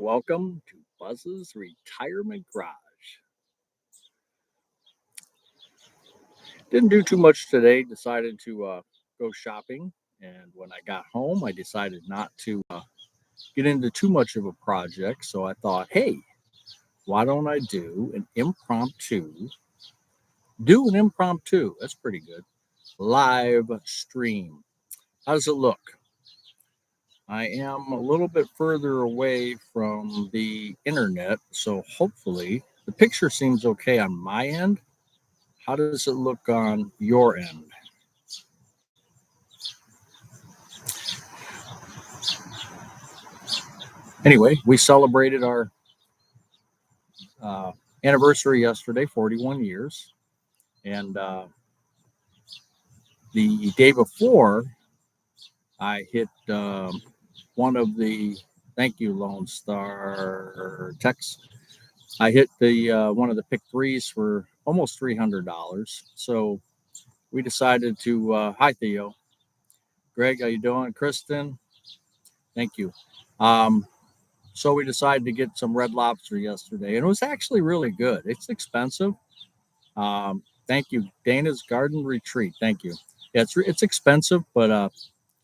Welcome to Buzz's Retirement Garage. Didn't do too much today. Decided to go shopping. And when I got home, I decided not to get into too much of a project. So I thought, hey, why don't I do an impromptu? Do an impromptu. That's pretty good. Live stream. How does it look? I am a little bit further away from the internet. So hopefully the picture seems okay on my end. How does it look on your end? Anyway, we celebrated our uh, anniversary yesterday, 41 years. And the day before, I hit one of the, thank you, Lone Star Tex. I hit the one of the pick threes for almost $300. So we decided to, hi, Theo. Greg, how you doing? Kristen, thank you. So we decided to get some red lobster yesterday, and it was actually really good. It's expensive. Thank you, Dana's Garden Retreat. Thank you. Yeah, it's expensive, but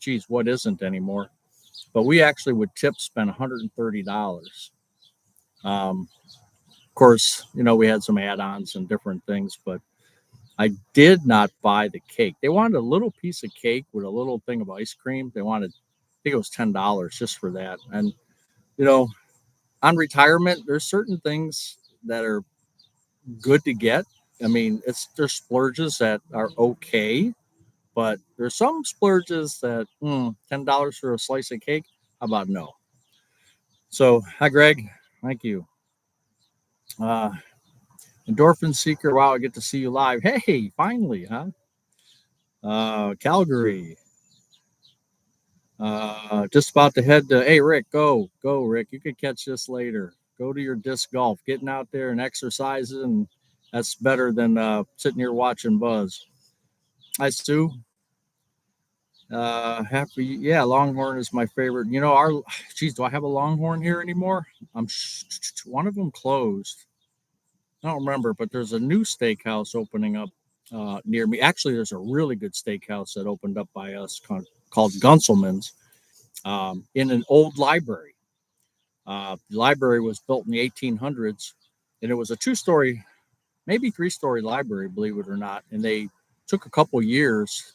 geez, what isn't anymore? But we actually would spend $130. Of course, we had some add-ons and different things, but I did not buy the cake. They wanted a little piece of cake with a little thing of ice cream. They wanted, I think it was $10 just for that. And you know, on retirement, there's certain things that are good to get. I mean, there's splurges that are okay, but there's some splurges that $10 for a slice of cake. How about no? So, hi, Greg. Thank you. Uh, Endorphin Seeker. Wow, I get to see you live. Hey, finally, huh? Calgary. Just about to head to. Hey, Rick, go, Rick. You can catch this later. Go to your disc golf. Getting out there and exercising. That's better than sitting here watching Buzz. Hi, Sue. Happy, yeah. Longhorn is my favorite. Geez, do I have a Longhorn here anymore? One of them closed. I don't remember, but there's a new steakhouse opening up near me. Actually, there's a really good steakhouse that opened up by us called Gunselman's in an old library. The library was built in the 1800s, and it was a two-story, maybe three-story library, believe it or not. And they took a couple years,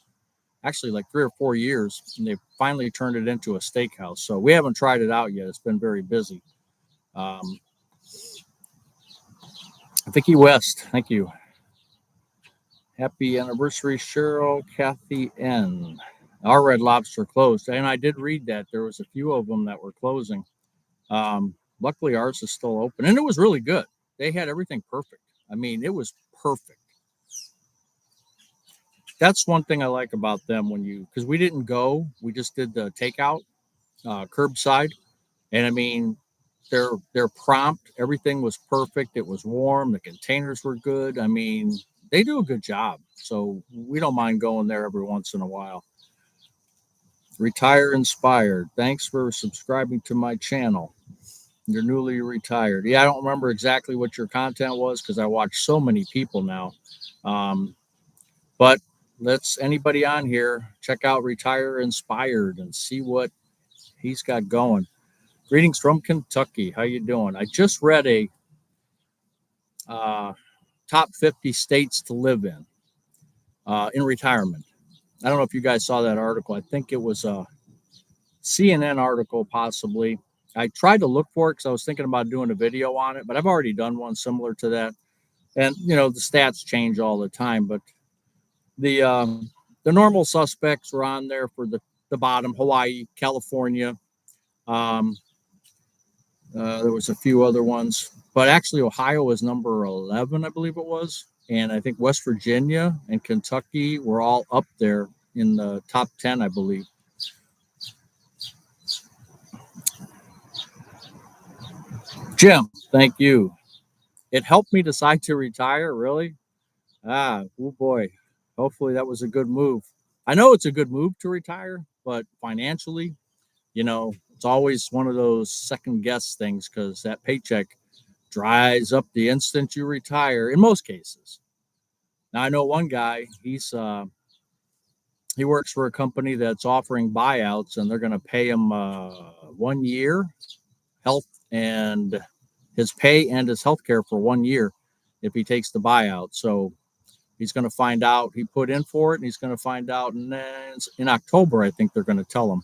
actually like 3 or 4 years, and they finally turned it into a steakhouse. So we haven't tried it out yet. It's been very busy. Vicki West, thank you. Happy anniversary, Cheryl. Kathy N. Our Red Lobster closed, and I did read that there was a few of them that were closing. Luckily, ours is still open, and it was really good. They had everything perfect. I mean, it was perfect. That's one thing I like about them because we didn't go, we just did the takeout, curbside, and I mean, they're prompt. Everything was perfect. It was warm. The containers were good. I mean, they do a good job. So we don't mind going there every once in a while. Retire Inspired. Thanks for subscribing to my channel. You're newly retired. Yeah, I don't remember exactly what your content was because I watch so many people now. But anybody on here, check out Retire Inspired and see what he's got going. Greetings from Kentucky. How you doing? I just read a top 50 states to live in retirement. I don't know if you guys saw that article. I think it was a CNN article, possibly. I tried to look for it because I was thinking about doing a video on it, but I've already done one similar to that. And the stats change all the time, but the normal suspects were on there for the bottom: Hawaii, California. There was a few other ones, but actually Ohio was number 11, I believe it was. And I think West Virginia and Kentucky were all up there in the top 10, I believe. Jim, thank you. It helped me decide to retire, really? Oh boy. Hopefully that was a good move. I know it's a good move to retire, but financially, It's always one of those second guess things because that paycheck dries up the instant you retire in most cases. Now I know one guy, he works for a company that's offering buyouts and they're going to pay him 1 year health and his pay and his health care for 1 year if he takes the buyout. So he's going to find out. He put in for it and he's going to find out. And then in October, I think they're going to tell him.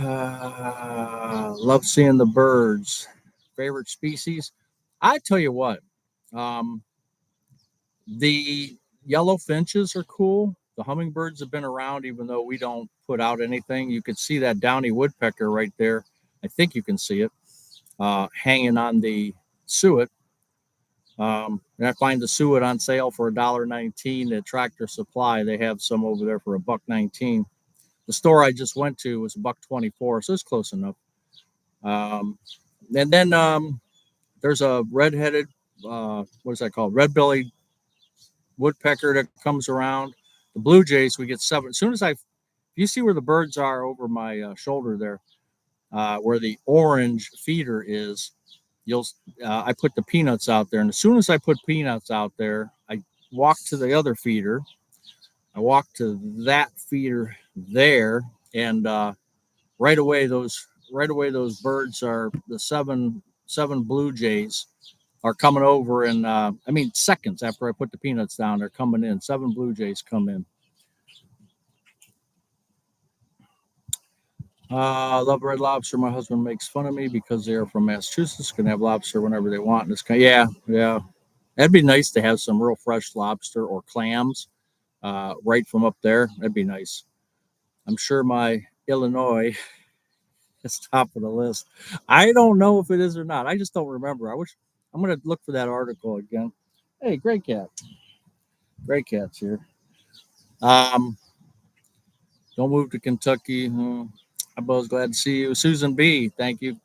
Love seeing the birds. Favorite species? I tell you what, um, the yellow finches are cool. The hummingbirds have been around, even though we don't put out anything. You could see that downy woodpecker right there. I think you can see it hanging on the suet. And I find the suet on sale for $1.19 at Tractor Supply. They have some over there for $1.19. The store I just went to was $1.24, so it's close enough. Um, and then there's a redheaded, what is that called? Red-bellied woodpecker that comes around. The blue jays, we get 7. As soon as if you see where the birds are over my shoulder there, where the orange feeder is, I put the peanuts out there, and as soon as I put peanuts out there, I walk to the other feeder. I walk to that feeder there, and right away those birds are the seven blue jays are coming over, and I mean seconds after I put the peanuts down, they're coming in. 7 blue jays come in. I love Red Lobster. My husband makes fun of me because they are from Massachusetts. Can have lobster whenever they want. Yeah. That'd be nice to have some real fresh lobster or clams right from up there. That'd be nice. I'm sure my Illinois is top of the list. I don't know if it is or not. I just don't remember. I'm going to look for that article again. Hey, great cat. Great cat's here. Um, don't move to Kentucky. I'm both glad to see you. Susan B, thank you.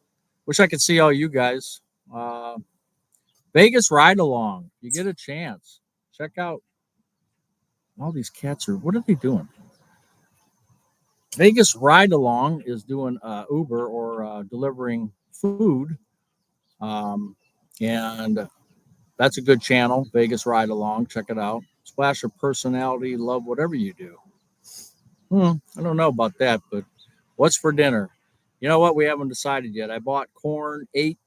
Wish I could see all you guys. Uh, Vegas ride along. You get a chance. Check out all these cats are. What are they doing? Vegas ride along is doing Uber or delivering food, um, and that's a good channel. Vegas ride along. Check it out. Splash of personality. Love whatever you do. I don't know about that, but what's for dinner? You know what? We haven't decided yet. I bought corn 8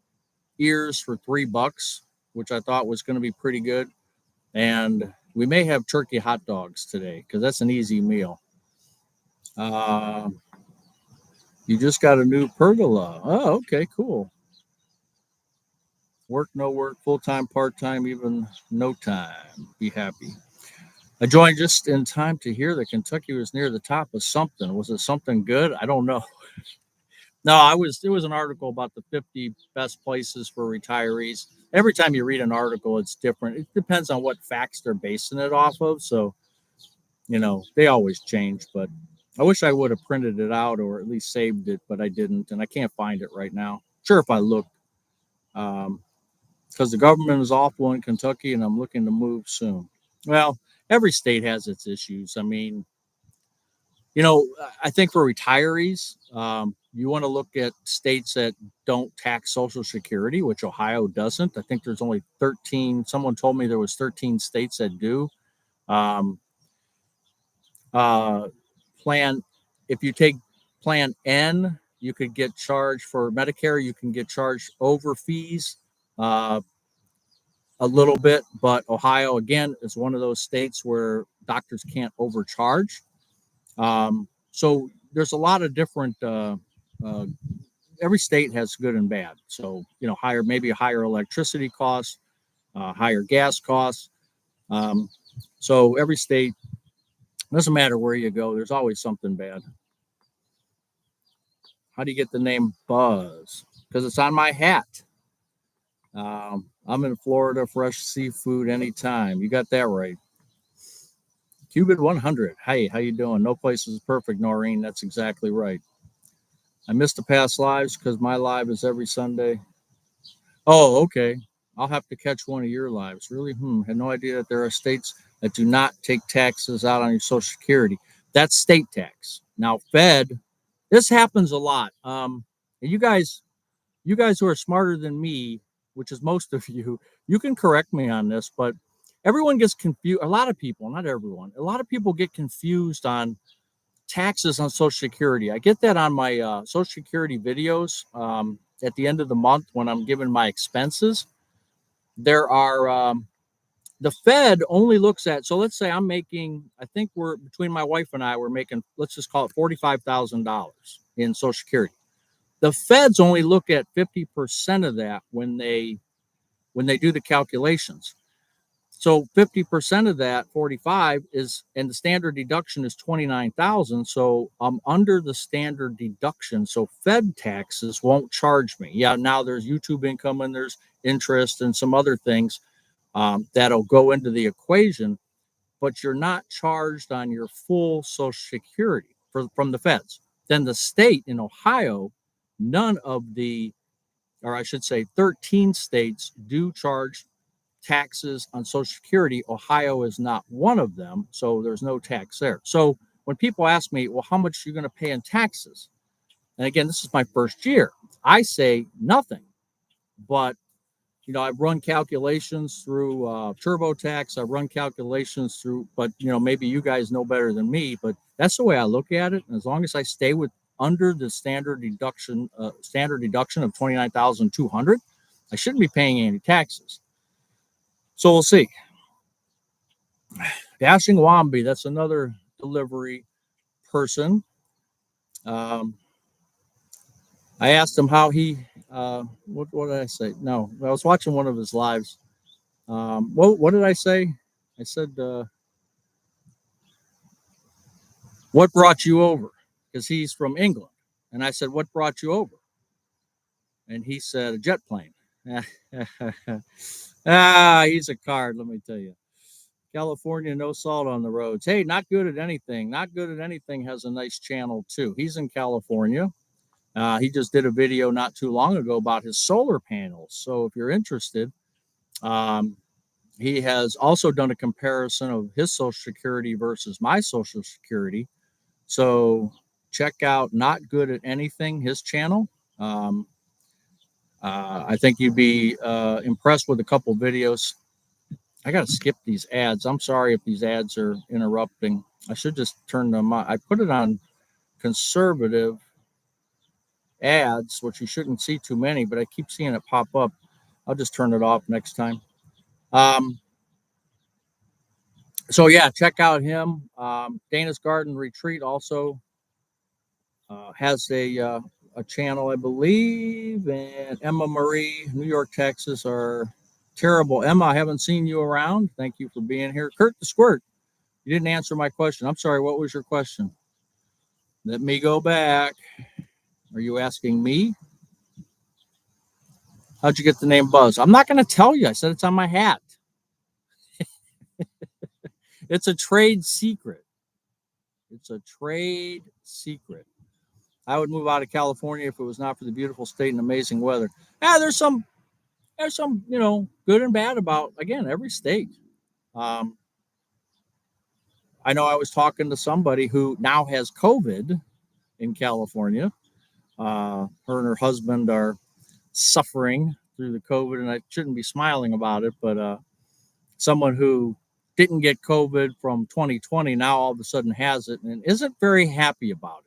ears for $3, which I thought was going to be pretty good. And we may have turkey hot dogs today because that's an easy meal. Uh, you just got a new pergola. Oh, okay, cool. Work, no work, full time, part time, even no time. Be happy. I joined just in time to hear that Kentucky was near the top of something. Was it something good? I don't know. No, It was an article about the 50 best places for retirees. Every time you read an article, it's different. It depends on what facts they're basing it off of. So, they always change. But I wish I would have printed it out or at least saved it, but I didn't, and I can't find it right now. Sure, if I look, because the government is awful in Kentucky, and I'm looking to move soon. Well, every state has its issues. I mean, I think for retirees, you want to look at states that don't tax Social Security, which Ohio doesn't. I think there's only 13. Someone told me there was 13 states that do. Um, uh, plan, if you take Plan N, you could get charged for Medicare. You can get charged over fees uh, a little bit, but Ohio again is one of those states where doctors can't overcharge. So there's a lot of different. Uh, every state has good and bad. So maybe higher electricity costs, higher gas costs. Um, so every state, doesn't matter where you go. There's always something bad. How do you get the name Buzz? Because it's on my hat. I'm in Florida. Fresh seafood anytime. You got that right. Cubit 100. Hey, how you doing? No place is perfect, Noreen. That's exactly right. I missed the past lives because my live is every Sunday. Oh, okay. I'll have to catch one of your lives. Really? Had no idea that there are states that do not take taxes out on your Social Security. That's state tax. Now, This happens a lot. And you guys who are smarter than me, which is most of you, you can correct me on this, but everyone gets confused. A lot of people, not everyone, a lot of people get confused on taxes on Social Security. I get that on my Social Security videos at the end of the month when I'm giving my expenses. There are the Fed only looks at, so let's say I'm making, I think we're between my wife and I, we're making, let's just call it $45,000 in Social Security. The Feds only look at 50% of that when they do the calculations. So 50% of that 45 is, and the standard deduction is 29,000. So I'm under the standard deduction. So Fed taxes won't charge me. Yeah, now there's YouTube income and there's interest and some other things that'll go into the equation, but you're not charged on your full Social Security from the Feds. Then the state in Ohio, none of the, or I should say 13 states do charge taxes on Social Security. Ohio is not one of them, so there's no tax there. So when people ask me, well, how much are you going to pay in taxes? And again, this is my first year. I say nothing, but I've run calculations through TurboTax. I've run calculations through, but maybe you guys know better than me. But that's the way I look at it. And as long as I stay with under the standard deduction of 29,200, I shouldn't be paying any taxes. So we'll see. Dashing Wombi, that's another delivery person. Um, I asked him how he, what did I say? No, I was watching one of his lives. What did I say? I said, what brought you over? Because he's from England. And I said, what brought you over? And he said, a jet plane. He's a card, let me tell you. California, no salt on the roads. Hey, not good at anything. Not good at anything has a nice channel too. He's in California. He just did a video not too long ago about his solar panels. So if you're interested, um, he has also done a comparison of his Social Security versus my Social Security. So check out Not Good at Anything, his channel. Um, I think you'd be impressed with a couple videos. I got to skip these ads. I'm sorry if these ads are interrupting. I should just turn them on. I put it on conservative ads, which you shouldn't see too many, but I keep seeing it pop up. I'll just turn it off next time. Um, so yeah, check out him. Dana's Garden Retreat also has a channel, I believe, and Emma Marie, New York, Texas, are terrible. Emma, I haven't seen you around. Thank you for being here. Kurt the Squirt, you didn't answer my question. I'm sorry. What was your question? Let me go back. Are you asking me? How'd you get the name Buzz? I'm not going to tell you. I said it's on my hat. It's a trade secret. It's a trade secret. I would move out of California if it was not for the beautiful state and amazing weather. There's some, good and bad about, again, every state. Um, I know I was talking to somebody who now has COVID in California. Her and her husband are suffering through the COVID, and I shouldn't be smiling about it, but someone who didn't get COVID from 2020 now all of a sudden has it and isn't very happy about it.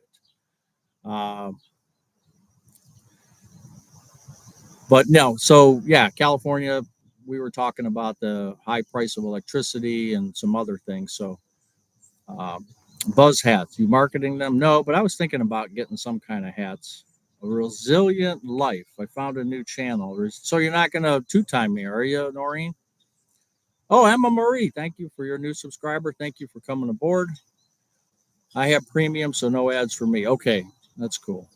But no, so yeah, California, we were talking about the high price of electricity and some other things. So, um, Buzz hats, you marketing them? No, but I was thinking about getting some kind of hats. A resilient life. I found a new channel. So you're not going to two-time me, are you, Noreen? Oh, Emma Marie, thank you for your new subscriber. Thank you for coming aboard. I have premium, so no ads for me. Okay, that's cool.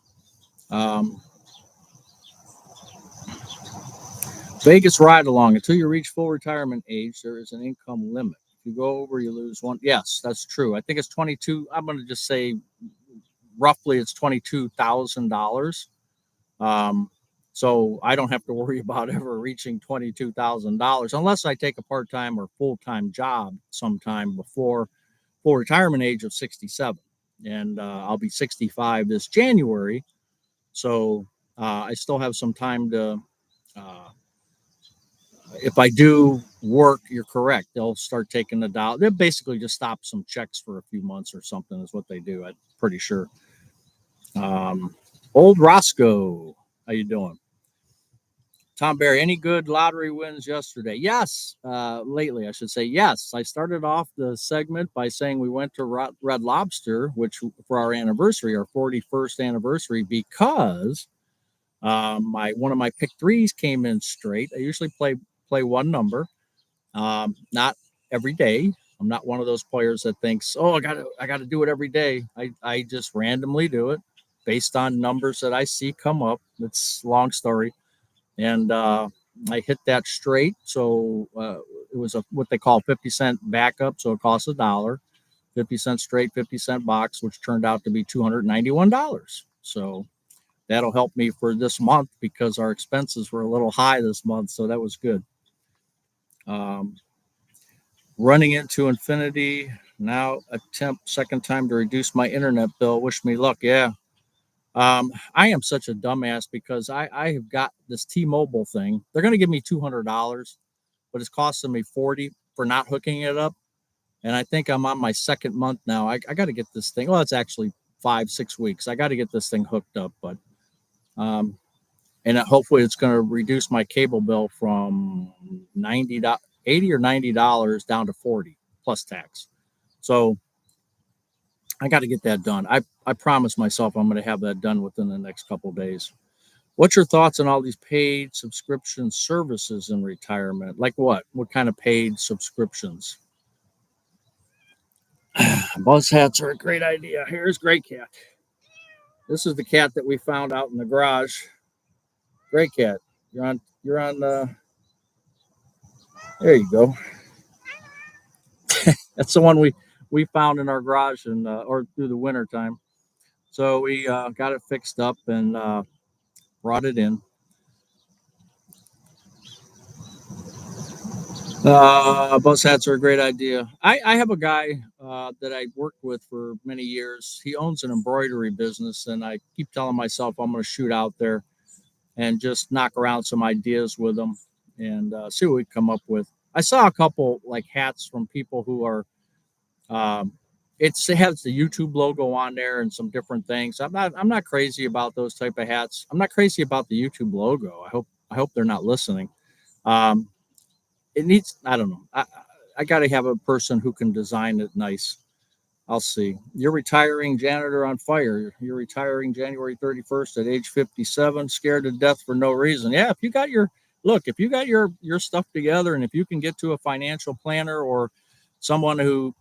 Vegas ride along. Until you reach full retirement age, there is an income limit. If you go over, you lose one. Yes, that's true. I think it's 22. I'm going to just say roughly it's $22,000. So I don't have to worry about ever reaching $22,000 unless I take a part-time or full-time job sometime before full retirement age of 67. and I'll be 65 this January. So I still have some time to. Uh, if I do work, you're correct. They'll start taking the dollar. They'll basically just stop some checks for a few months or something. Is what they do. I'm pretty sure. Um, Old Roscoe, how you doing? Tom Barry, any good lottery wins yesterday? Yes, lately, I should say. Yes, I started off the segment by saying we went to Red Lobster, which for our anniversary, our 41st anniversary, because my one of my pick threes came in straight. I usually play one number, not every day. I'm not one of those players that thinks, oh, I gotta do it every day. I just randomly do it based on numbers that I see come up. It's a long story, and I hit that straight. So it was a what they call 50-cent backup. So it costs $1, 50 cent straight, 50-cent box, which turned out to be $291. So that'll help me for this month because our expenses were a little high this month. So that was good. Um, Running into infinity. Now attempt second time to reduce my internet bill. Wish me luck. Yeah. I am such a dumbass because I have got this T-Mobile thing. They're going to give me $200, but it's costing me 40 for not hooking it up. And I think I'm on my second month now. I got to get this thing. Well, it's actually 5, 6 weeks. I got to get this thing hooked up, but um, and hopefully it's going to reduce my cable bill from 80 or $90 down to 40 plus tax. So I got to get that done. I promised myself I'm going to have that done within the next couple of days. What's your thoughts on all these paid subscription services in retirement? Like what? What kind of paid subscriptions? Buzz hats are a great idea. Here's Great Cat. This is the cat that we found out in the garage. Great Cat. You're on the there you go. That's the one we found in our garage and or through the winter time. So we got it fixed up and brought it in. Bus hats are a great idea. I have a guy that I worked with for many years. He owns an embroidery business, and I keep telling myself I'm going to shoot out there and just knock around some ideas with him and see what we come up with. I saw a couple like hats from people who are. Um, it has the YouTube logo on there and some different things. I'm not crazy about those type of hats. I'm not crazy about the YouTube logo. I hope they're not listening. Um, it needs I don't know I got to have a person who can design it nice. I'll see. You're retiring janitor on fire. You're retiring January 31st at age 57, scared to death for no reason. Yeah, if you got your look, if you got your stuff together and if you can get to a financial planner or someone who,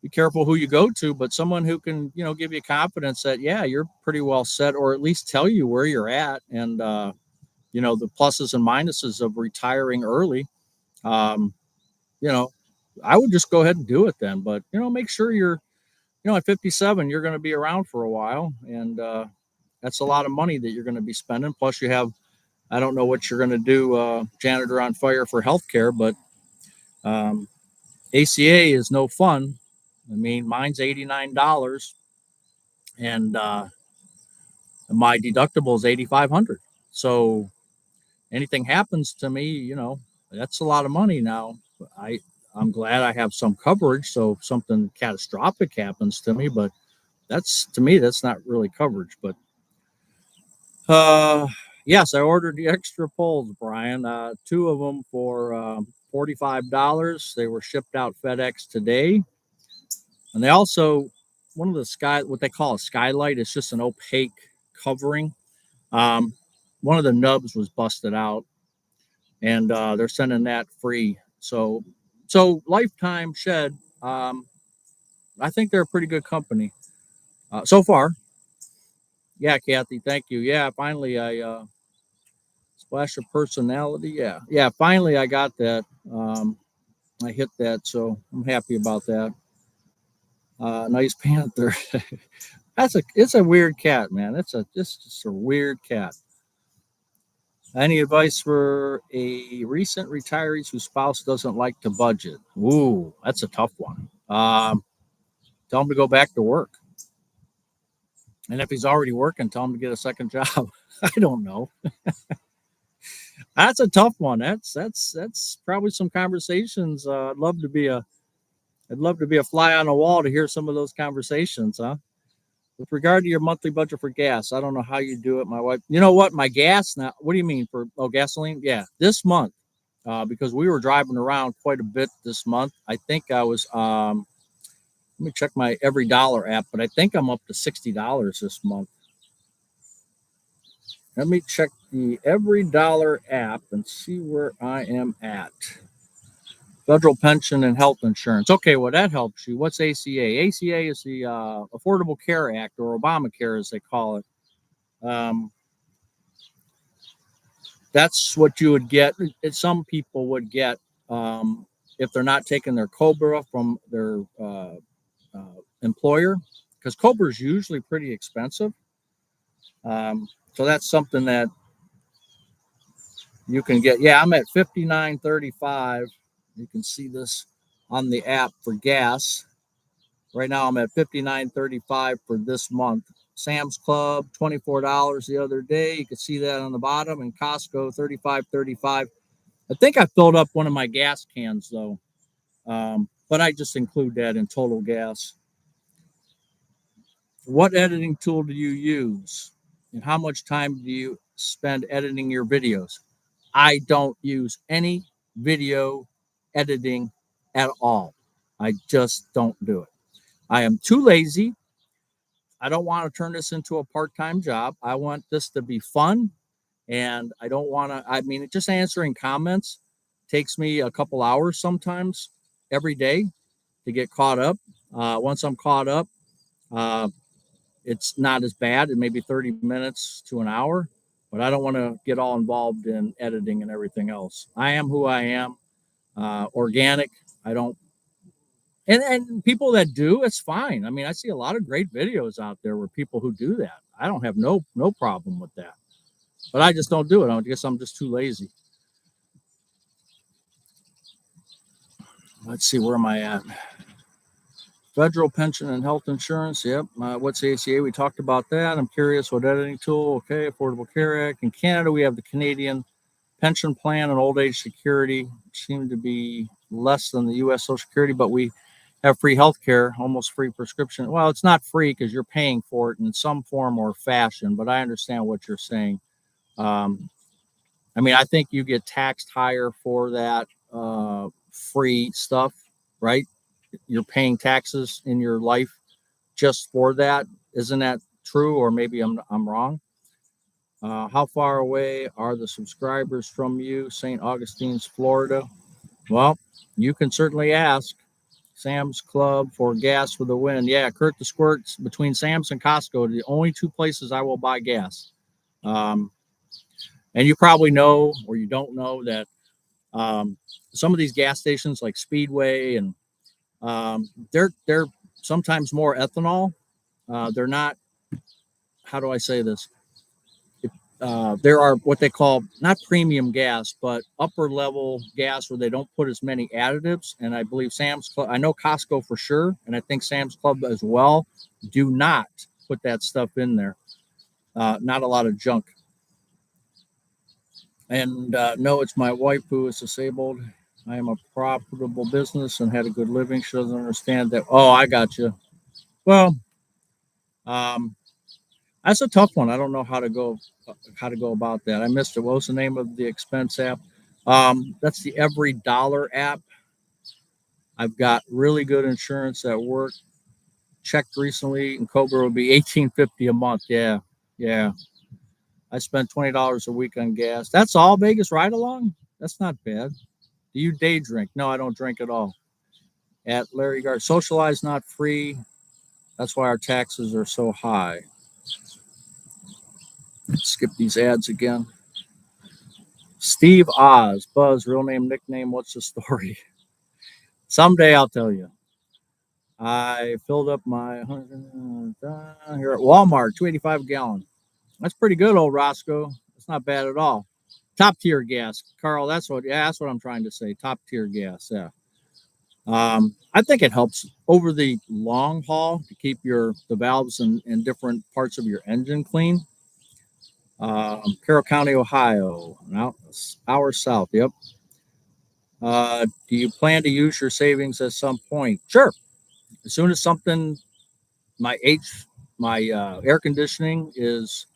be careful who you go to, but someone who can, give you confidence that yeah, you're pretty well set or at least tell you where you're at and the pluses and minuses of retiring early. um, you know, I would just go ahead and do it then. But make sure you're, at 57, you're going to be around for a while, and that's a lot of money that you're going to be spending. Plus, you have, I don't know what you're going to do, janitor on fire for healthcare, but um, ACA is no fun. I mean, mine's $89, and my deductible is 8,500. So anything happens to me, that's a lot of money now. I I'm glad I have some coverage, so if something catastrophic happens to me, but that's to me that's not really coverage. But uh, yes, I ordered the extra poles, Brian. Two of them for $45. They were shipped out FedEx today, and they also one of the what they call a skylight. It's just an opaque covering. Um, One of the nubs was busted out and they're sending that free. So Lifetime Shed, I think they're a pretty good company so far. Yeah, Kathy, thank you. Yeah, finally I splash of personality. Yeah, yeah, finally I got that. I hit that, so I'm happy about that. Nice panther. It's a weird cat, man. Just a weird cat. Any advice for a recent retiree whose spouse doesn't like to budget? Ooh, that's a tough one. Tell him to go back to work. And if he's already working, tell him to get a second job. I don't know. That's a tough one. That's probably some conversations. I'd love to be a fly on the wall to hear some of those conversations, huh? With regard to your monthly budget for gas, I don't know how you do it. My wife, you know what? My gas now. What do you mean for gasoline? Yeah, this month, because we were driving around quite a bit this month. I think I was. Let me check my Every Dollar app, but I think I'm up to $60 this month. Let me check the Every Dollar app and see where I am at. Federal pension and health insurance. Okay, well, that helps you. What's ACA? ACA is the Affordable Care Act, or Obamacare as they call it. Um, that's what you would get. Some people would get if they're not taking their COBRA from their employer, because COBRA is usually pretty expensive. So that's something that you can get. Yeah, I'm at 59.35. You can see this on the app for gas. Right now, I'm at 59.35 for this month. Sam's Club, $24 the other day. You can see that on the bottom. And Costco, 35.35. I think I filled up one of my gas cans though, but I just include that in total gas. What editing tool do you use, and how much time do you spend editing your videos? I don't use any video editing at all. I just don't do it. I am too lazy. I don't want to turn this into a part-time job. I want this to be fun, and I don't want to. I mean, just answering comments takes me a couple hours sometimes every day to get caught up. Once I'm caught up, uh, it's not as bad. It may be 30 minutes to an hour, but I don't want to get all involved in editing and everything else. I am who I am, organic. I don't, and people that do, it's fine. I mean, I see a lot of great videos out there where people who do that. I don't have no problem with that, but I just don't do it. I guess I'm just too lazy. Let's see, where am I at? Federal pension and health insurance. Yep. What's ACA? We talked about that. I'm curious what editing tool. Okay. Affordable Care Act. In Canada, we have the Canadian pension plan and old age security, which seem to be less than the U.S. Social Security, but we have free health care, almost free prescription. Well, it's not free because you're paying for it in some form or fashion, but I understand what you're saying. Um, I mean, I think you get taxed higher for that free stuff, right? You're paying taxes in your life just for that. Isn't that true? Or maybe I'm wrong. How far away are the subscribers from you? St. Augustine's, Florida. Well, you can certainly ask. Sam's Club for gas for the win. Yeah, Kurt the Squirts, between Sam's and Costco are the only two places I will buy gas. Um, and you probably know, or you don't know, that some of these gas stations like Speedway and they're sometimes more ethanol. They're not. How do I say this? There are what they call not premium gas, but upper level gas where they don't put as many additives. And I believe Sam's Club, I know Costco for sure, and I think Sam's Club as well, do not put that stuff in there. Not a lot of junk. And no, it's my wife who is disabled. I am a profitable business and had a good living. She doesn't understand that. Oh, I got you. Well, um, that's a tough one. I don't know how to go about that. I missed it. What was the name of the expense app? That's the Every Dollar app. I've got really good insurance at work. Checked recently, and Cobra would be 18.50 a month. Yeah, yeah. I spent $20 a week on gas. That's all Vegas ride along. That's not bad. Do you day drink? No, I don't drink at all. At Larry Gard, socialize not free. That's why our taxes are so high. Skip these ads again. Steve Oz, Buzz, real name, nickname. What's the story? Someday I'll tell you. I filled up my here at Walmart, 285 a gallon. That's pretty good, old Roscoe. That's not bad at all. Top tier gas, Carl. That's what I'm trying to say. Top tier gas. Yeah. I think it helps over the long haul to keep the valves and different parts of your engine clean. Carroll County, Ohio, an hour south. Yep. Do you plan to use your savings at some point? Sure. As soon as something, my H, my air conditioning is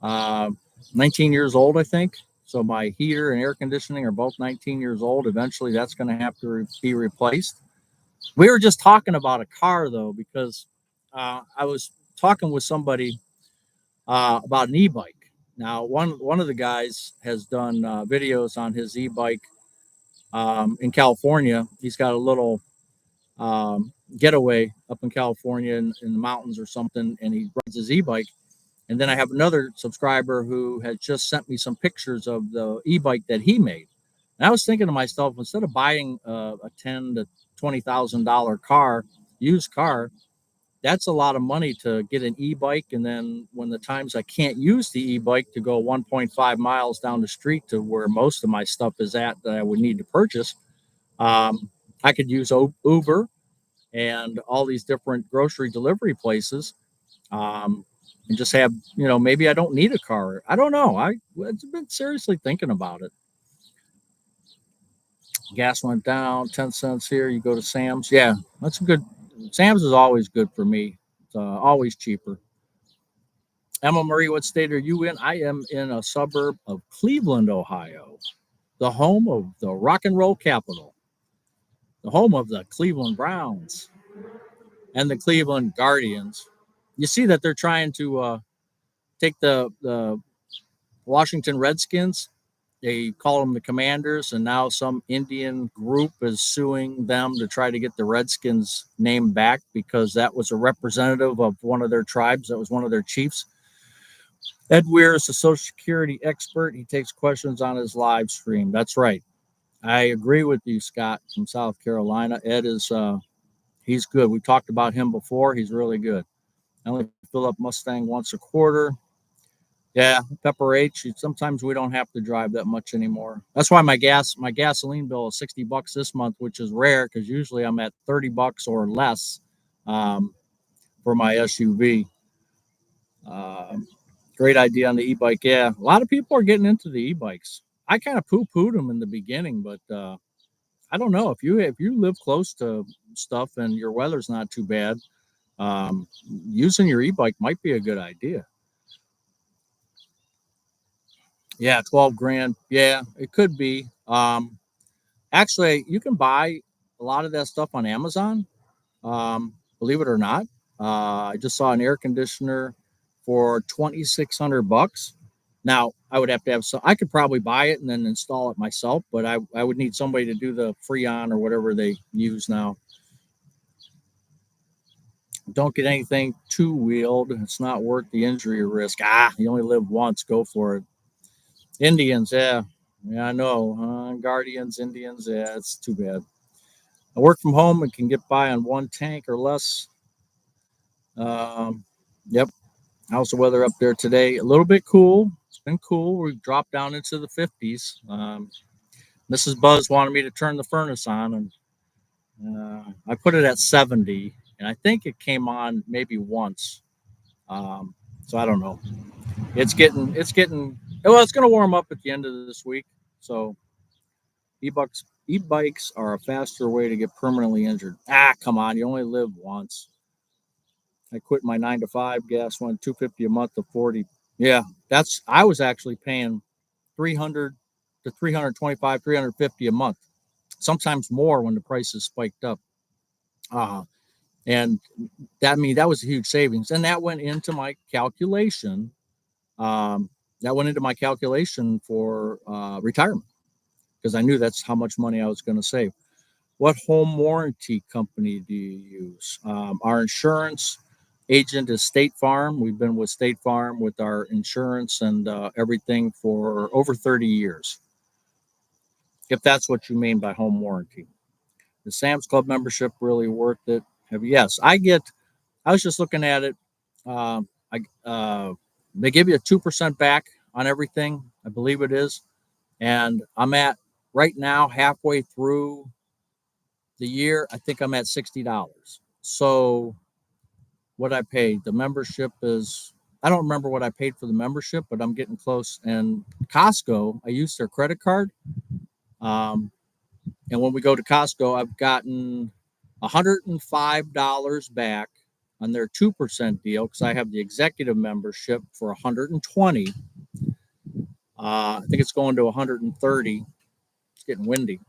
uh, 19 years old, I think. So my heater and air conditioning are both 19 years old. Eventually, that's going to have to be replaced. We were just talking about a car though, because I was talking with somebody about an e-bike. Now, one of the guys has done videos on his e-bike in California. He's got a little getaway up in California in the mountains or something, and he rides his e-bike. And then I have another subscriber who has just sent me some pictures of the e-bike that he made. And I was thinking to myself, instead of buying a $10,000 to $20,000 car, used car, that's a lot of money to get an e-bike. And then when the times I can't use the e-bike to go 1.5 miles down the street to where most of my stuff is at that I would need to purchase, um, I could use Uber and all these different grocery delivery places, um, and just have, maybe I don't need a car. I don't know. I've been seriously thinking about it. Gas went down 10 cents here. You go to Sam's. Yeah, that's a good. Sam's is always good for me. It's always cheaper. Emma Marie, what state are you in? I am in a suburb of Cleveland, Ohio, the home of the rock and roll capital, the home of the Cleveland Browns and the Cleveland Guardians. You see that they're trying to take the Washington Redskins. They call them the Commanders, and now some Indian group is suing them to try to get the Redskins name back because that was a representative of one of their tribes. That was one of their chiefs. Ed Weir is a Social Security expert. He takes questions on his live stream. That's right. I agree with you, Scott, from South Carolina. Ed is he's good. We talked about him before. He's really good. I only fill up Mustang once a quarter. Yeah, Pepper H. Sometimes we don't have to drive that much anymore. That's why my gasoline bill is $60 this month, which is rare because usually I'm at $30 or less um, for my SUV. Um, Great idea on the e-bike. Yeah, a lot of people are getting into the e-bikes. I kind of poo-pooed them in the beginning, but I don't know if you live close to stuff and your weather's not too bad. Um, Using your e-bike might be a good idea. Yeah, 12 grand. Yeah, it could be. Actually, you can buy a lot of that stuff on Amazon. Believe it or not, I just saw an air conditioner for $2,600. Now, I would have to have some. I could probably buy it and then install it myself, but I would need somebody to do the Freon or whatever they use now. Don't get anything two wheeled. It's not worth the injury risk. You only live once. Go for it. Indians, yeah. Yeah, I know. Guardians, Indians, yeah, it's too bad. I work from home and can get by on one tank or less. Um, yep. How's the weather up there today? A little bit cool. It's been cool. We've dropped down into the 50s. Mrs. Buzz wanted me to turn the furnace on, and I put it at 70, and I think it came on maybe once. So I don't know. Well, it's going to warm up at the end of this week. So e-bikes are a faster way to get permanently injured. Come on. You only live once. I quit my 9 to 5. Gas went 250 a month to 40. Yeah, I was actually paying 300 to 325, 350 a month, sometimes more when the prices spiked up. Uh, and that was a huge savings. And that went into my calculation. Um, that went into my calculation for retirement because I knew that's how much money I was going to save. What home warranty company do you use? Our insurance agent is State Farm. We've been with State Farm with our insurance and everything for over 30 years, if that's what you mean by home warranty. The Sam's Club membership really worth it? Yes, I was just looking at it. I They give you a 2% back on everything. I believe it is, and I'm at right now halfway through the year, I think I'm at $60. So what I paid, the membership is, I don't remember what I paid for the membership, but I'm getting close. And Costco, I used their credit card. Um, and when we go to Costco, I've gotten $105 back on their 2% deal because I have the executive membership for 120. I think it's going to 130. It's getting windy.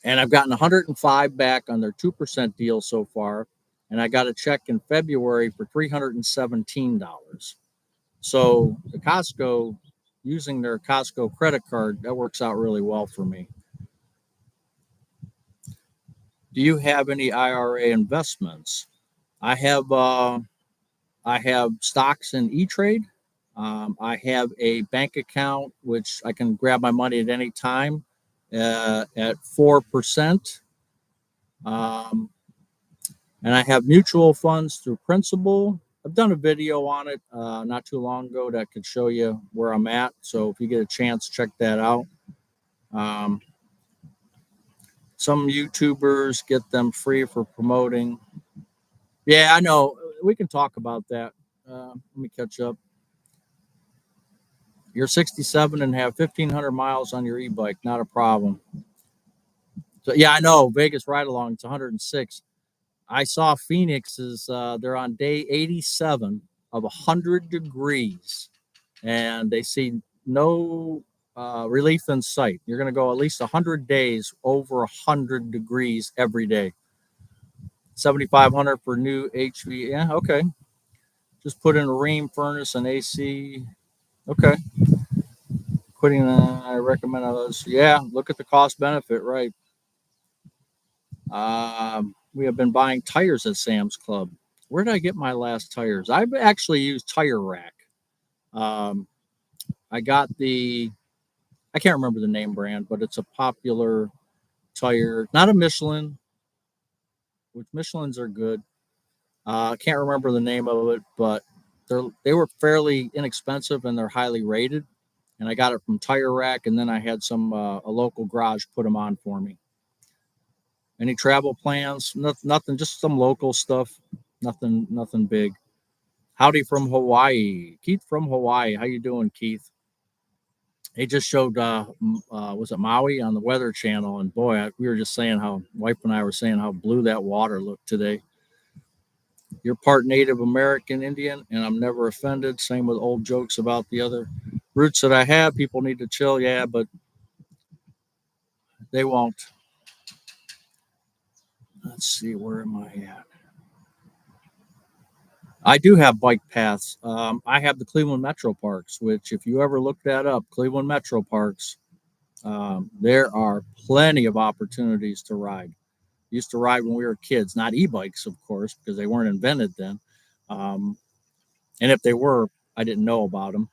And I've gotten 105 back on their 2% deal so far. And I got a check in February for $317. So the Costco, using their Costco credit card, that works out really well for me. Do you have any IRA investments? I have I have stocks in E-Trade. I have a bank account which I can grab my money at any time at 4%. Um, and I have mutual funds through Principal. I've done a video on it not too long ago that could show you where I'm at. So if you get a chance, check that out. Um, some YouTubers get them free for promoting. Yeah, I know. We can talk about that. Let me catch up. You're 67 and have 1,500 miles on your e-bike. Not a problem. So yeah, I know. Vegas ride along. It's 106. I saw Phoenix is they're on day 87 of 100 degrees, and they see no relief in sight. You're going to go at least 100 days over 100 degrees every day. 7,500 for new HV. Yeah, okay. Just put in a ream furnace and AC. Okay. Quitting. I recommend those. Yeah, look at the cost benefit. Right. We have been buying tires at Sam's Club. Where did I get my last tires? I've actually used Tire Rack. Um, I got I can't remember the name brand, but it's a popular tire, not a Michelin, which Michelins are good. I can't remember the name of it, but they were fairly inexpensive and they're highly rated. And I got it from Tire Rack, and then I had a local garage put them on for me. Any travel plans? Nothing, just some local stuff. Nothing big. Howdy from Hawaii, Keith from Hawaii. How you doing, Keith? They just showed was it Maui on the Weather Channel, and boy, we were just saying how wife and I were saying how blue that water looked today. You're part Native American Indian, and I'm never offended. Same with old jokes about the other roots that I have. People need to chill, yeah, but they won't. Let's see, where am I at? I do have bike paths. I have the Cleveland Metro Parks, which, if you ever look that up, Cleveland Metro Parks, there are plenty of opportunities to ride. Used to ride when we were kids, not e-bikes, of course, because they weren't invented then. Um, and if they were, I didn't know about them.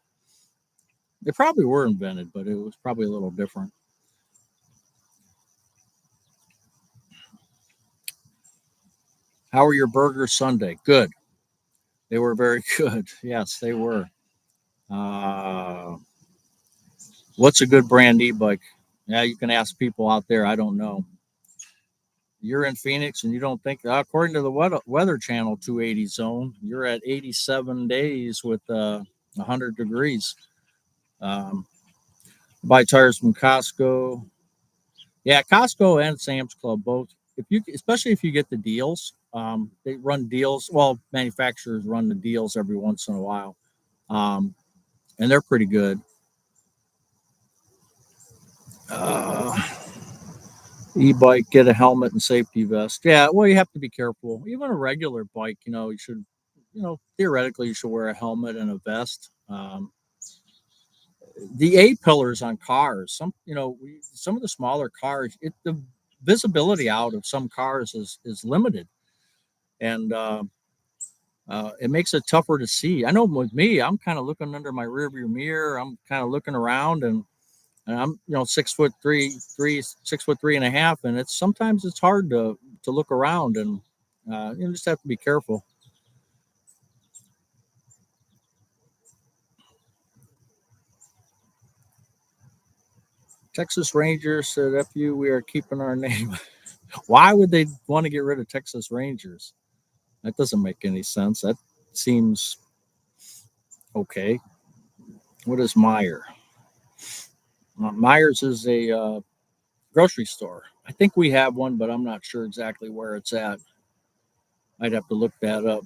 They probably were invented, but it was probably a little different. How were your burgers Sunday? Good. They were very good. Yes, they were. Uh, what's a good brand e-bike? Yeah, you can ask people out there. I don't know. You're in Phoenix and you don't think, according to the Weather Channel 280 zone, you're at 87 days with 100 degrees. Um, buy tires from Costco. Yeah, Costco and Sam's Club both. If you, especially if you get the deals, they run deals. Well, manufacturers run the deals every once in a while, um, and they're pretty good. Uh, E-bike, get a helmet and safety vest. Yeah, well, you have to be careful. Even a regular bike, you should, theoretically, you should wear a helmet and a vest. The A pillars on cars, some of the smaller cars, the visibility out of some cars is limited, and it makes it tougher to see. I know with me, I'm kind of looking under my rearview mirror. I'm kind of looking around, and I'm 6'3", 6'3.5", and sometimes it's hard to look around, and you just have to be careful. Texas Rangers said, "F you, we are keeping our name." Why would they want to get rid of Texas Rangers? That doesn't make any sense. That seems okay. What is Meyer? Myers is a grocery store. I think we have one, but I'm not sure exactly where it's at. I'd have to look that up.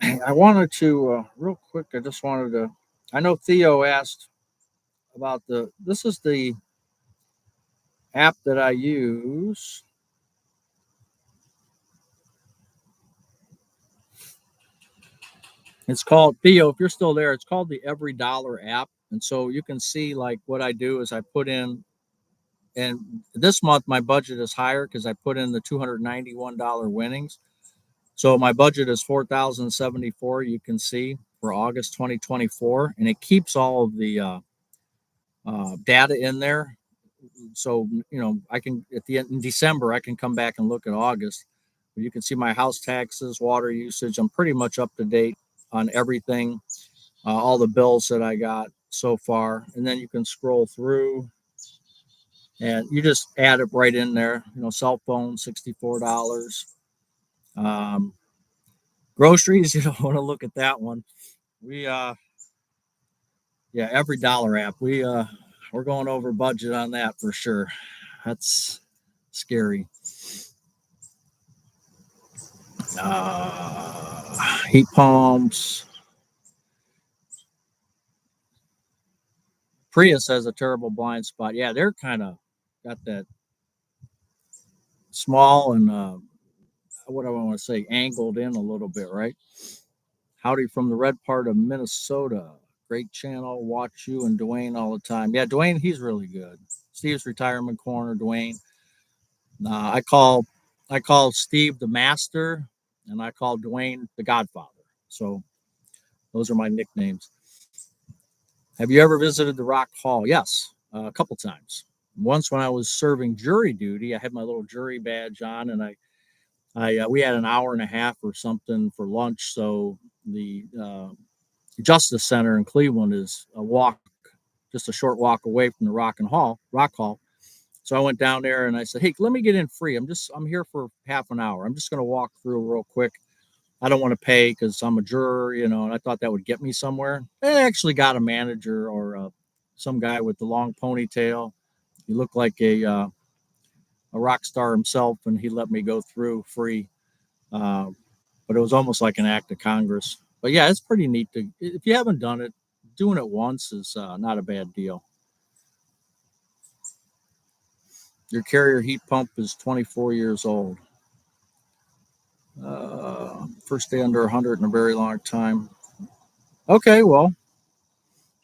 I wanted to, real quick, I just wanted to, I know Theo asked about this is the app that I use. It's called, Theo, if you're still there, it's called the Every Dollar app. And so you can see like what I do is I put in, and this month my budget is higher because I put in the $291 winnings. So my budget is 4,074. You can see for August 2024, and it keeps all of the data in there. So I can at the end in December I can come back and look at August. But you can see my house taxes, water usage. I'm pretty much up to date on everything, all the bills that I got so far, and then you can scroll through and you just add it right in there. Cell phone $64. Um, Groceries, you don't want to look at that one. We Yeah, Every Dollar app. We're going over budget on that for sure. That's scary. Heat pumps. Prius has a terrible blind spot. Yeah, they're kind of got that small and what do I want to say, angled in a little bit, right? Howdy from the red part of Minnesota. Great channel. Watch you and Dwayne all the time. Yeah, Dwayne, he's really good. Steve's Retirement Corner, Dwayne. Uh, I call I call Steve the Master, and I call Dwayne the Godfather. So those are my nicknames. Have you ever visited the Rock Hall? Yes, a couple times. Once when I was serving jury duty, I had my little jury badge on, and I we had an hour and a half or something for lunch. So the Justice Center in Cleveland is just a short walk away from the Rock Hall. So I went down there and I said, "Hey, let me get in free. I'm here for half an hour. I'm just going to walk through real quick. I don't want to pay because I'm a juror, and I thought that would get me somewhere." They actually got a manager or some guy with the long ponytail. He looked like a rock star himself, and he let me go through free. Uh, but it was almost like an act of Congress. But yeah, it's pretty neat if you haven't done it, doing it once is not a bad deal. Your Carrier heat pump is 24 years old. First day under 100 in a very long time. Okay, well,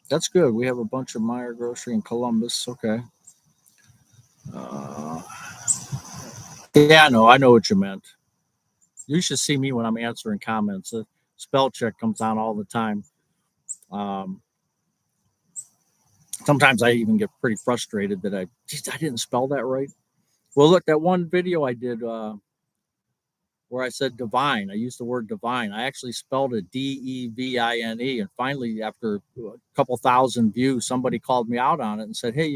that's good. We have a bunch of Meyer Grocery in Columbus. Okay. Uh, yeah, no, I know what you meant. You should see me when I'm answering comments. The spell check comes on all the time. Um, Sometimes I even get pretty frustrated that I didn't spell that right. Well, look, that one video I did where I said divine, I used the word divine. I actually spelled it Devine. And finally, after a couple thousand views, somebody called me out on it and said, "Hey,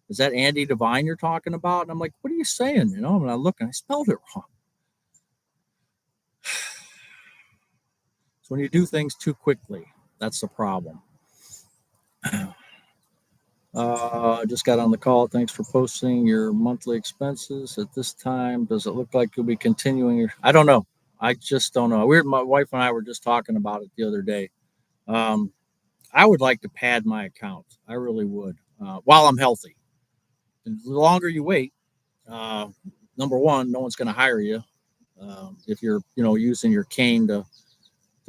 is that Andy Devine you're talking about?" And I'm like, "What are you saying?" And I look and I spelled it wrong. So when you do things too quickly, that's the problem. I just got on the call. Thanks for posting your monthly expenses at this time. Does it look like you'll be continuing your? I don't know. I just don't know. My wife and I were just talking about it the other day. Um, I would like to pad my account. I really would, while I'm healthy. And the longer you wait, uh, number one, no one's going to hire you if you're, using your cane to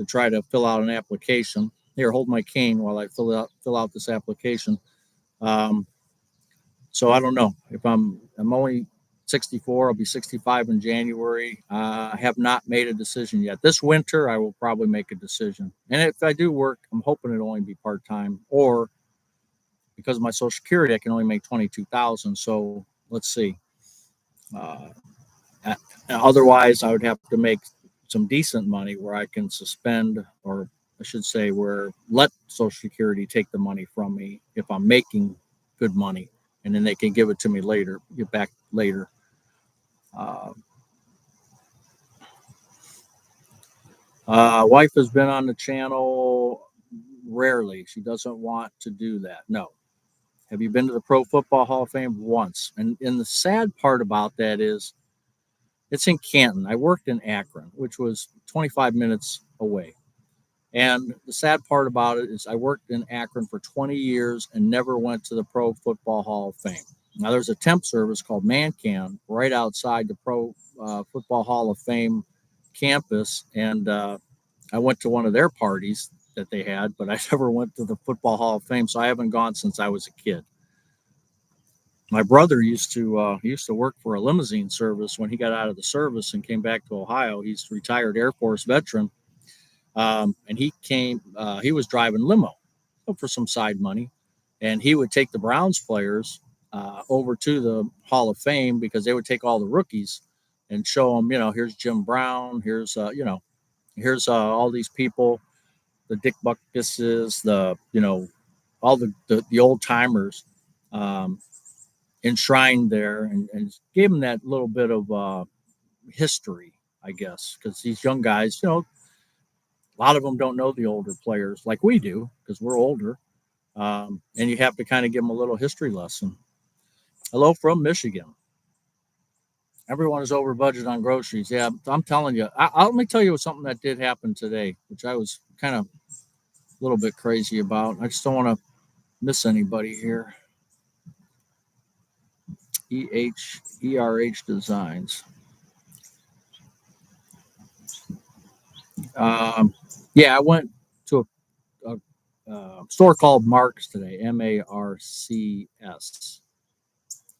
try to fill out an application. Here, hold my cane while I fill out this application. Um, so I don't know if I'm only 64. I'll be 65 in January. I have not made a decision yet. This winter, I will probably make a decision. And if I do work, I'm hoping it'll only be part time, or because of my Social Security, I can only make 22,000. So let's see. Uh, Otherwise, I would have to make some decent money where I can suspend, or I should say, where let Social Security take the money from me if I'm making good money. and then they can give it to me later, get back later. Uh, Wife has been on the channel rarely. She doesn't want to do that. No. Have you been to the Pro Football Hall of Fame? Once. And the sad part about that is it's in Canton. I worked in Akron, which was 25 minutes away. And the sad part about it is I worked in Akron for 20 years and never went to the Pro Football Hall of Fame. Now, there's a temp service called ManCan right outside the Pro Football Hall of Fame campus. And I went to one of their parties that they had, but I never went to the Football Hall of Fame. So I haven't gone since I was a kid. My brother used to work for a limousine service when he got out of the service and came back to Ohio. He's a retired Air Force veteran, and he was driving limo for some side money, and he would take the Browns players over to the Hall of Fame because they would take all the rookies and show them, here's Jim Brown, here's all these people, the Dick Buckuses, all the old timers. Um, Enshrined there, and gave them that little bit of history, I guess, because these young guys, a lot of them don't know the older players like we do because we're older, and you have to kind of give them a little history lesson. Hello from Michigan. Everyone is over budget on groceries. Yeah, I'm telling you. Let me tell you something that did happen today, which I was kind of a little bit crazy about. I just don't want to miss anybody here. ERH Designs. Yeah, I went to a store called Marks today, Marcs,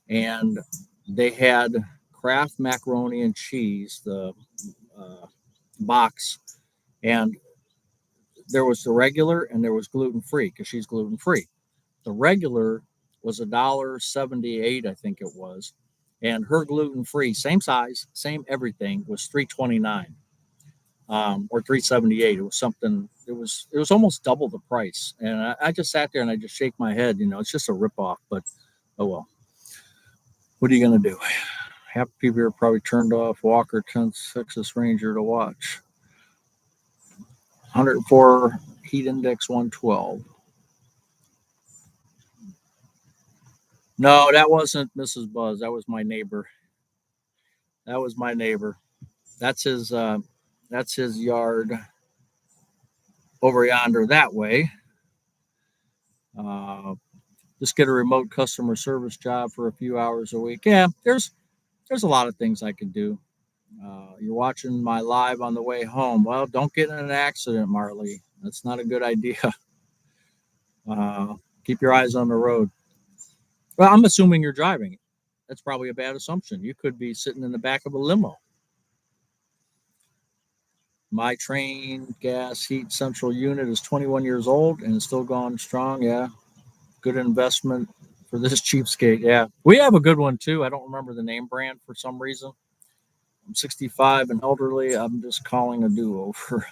and they had Kraft macaroni and cheese, the uh, box, and there was the regular and there was gluten free because she's gluten free. The regular was $1.78, I think it was, and her gluten free, same size, same everything, was $3.29. Or 378. It was something. It was almost double the price, and I just sat there and I just shake my head. It's just a ripoff. But oh well. What are you gonna do? Half the people here probably turned off Walker 10th Texas Ranger to watch. 104 heat index 112. No, that wasn't Mrs. Buzz. That was my neighbor. That was my neighbor. That's his. That's his yard over yonder that way. Uh, just get a remote customer service job for a few hours a week. Yeah, there's a lot of things I can do. You're watching my live on the way home. Well, don't get in an accident, Marley. That's not a good idea. Keep your eyes on the road. Well, I'm assuming you're driving. That's probably a bad assumption. You could be sitting in the back of a limo. My train gas heat central unit is 21 years old and it's still going strong. Yeah, good investment for this cheapskate. Yeah, we have a good one too. I don't remember the name brand for some reason. I'm 65 and elderly. I'm just calling a do-over.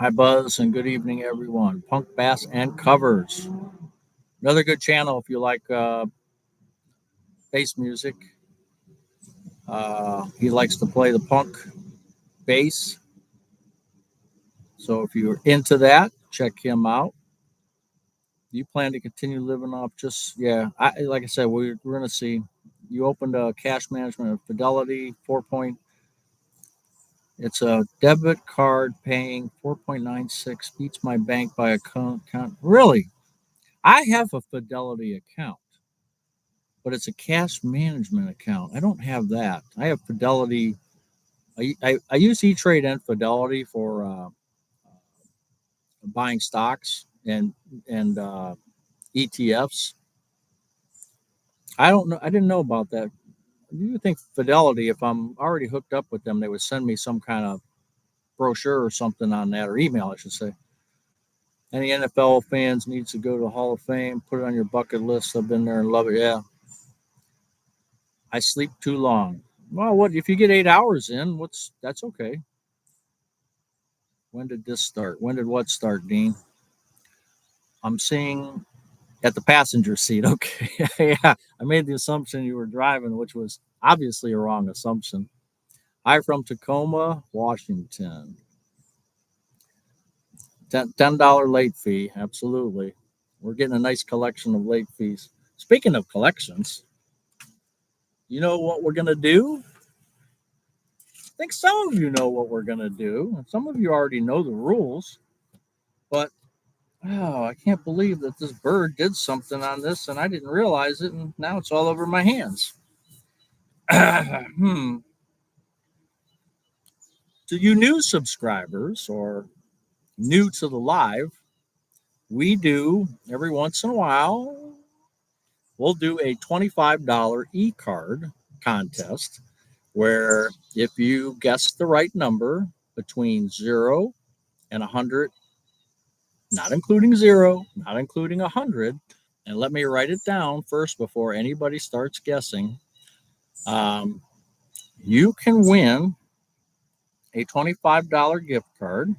Hi, Buzz, and good evening, everyone. Punk, bass, and covers. Another good channel if you like bass music. He likes to play the punk bass. So if you're into that, check him out. Do you plan to continue living off yeah, like I said, we're going to see. You opened a cash management of Fidelity, 4 it's a debit card paying 4.96, beats my bank by a count. Really? I have a Fidelity account, but it's a cash management account. I don't have that. I have Fidelity. I use E-Trade and Fidelity for buying stocks and ETFs. I don't know. I didn't know about that. You would think Fidelity, if I'm already hooked up with them, they would send me some kind of brochure or something on that, or email, I should say. Any NFL fans needs to go to the Hall of Fame. Put it on your bucket list. I've been there and love it. Yeah. I sleep too long. Well, what if you get 8 hours in? That's okay. When did this start? When did what start, Dean? I'm seeing At the passenger seat. Okay. Yeah. I made the assumption you were driving, which was obviously a wrong assumption. Hi from Tacoma, Washington. $10 late fee. Absolutely. We're getting a nice collection of late fees. Speaking of collections, you know what we're going to do? I think some of you know what we're going to do. Some of you already know the rules, but oh, I can't believe that this bird did something on this and I didn't realize it, and now it's all over my hands. To you new subscribers or new to the live, we do every once in a while, we'll do a $25 e card contest where if you guess the right number between 0 and 100, not including 0, not including 100, and let me write it down first before anybody starts guessing, um, you can win a $25 gift card.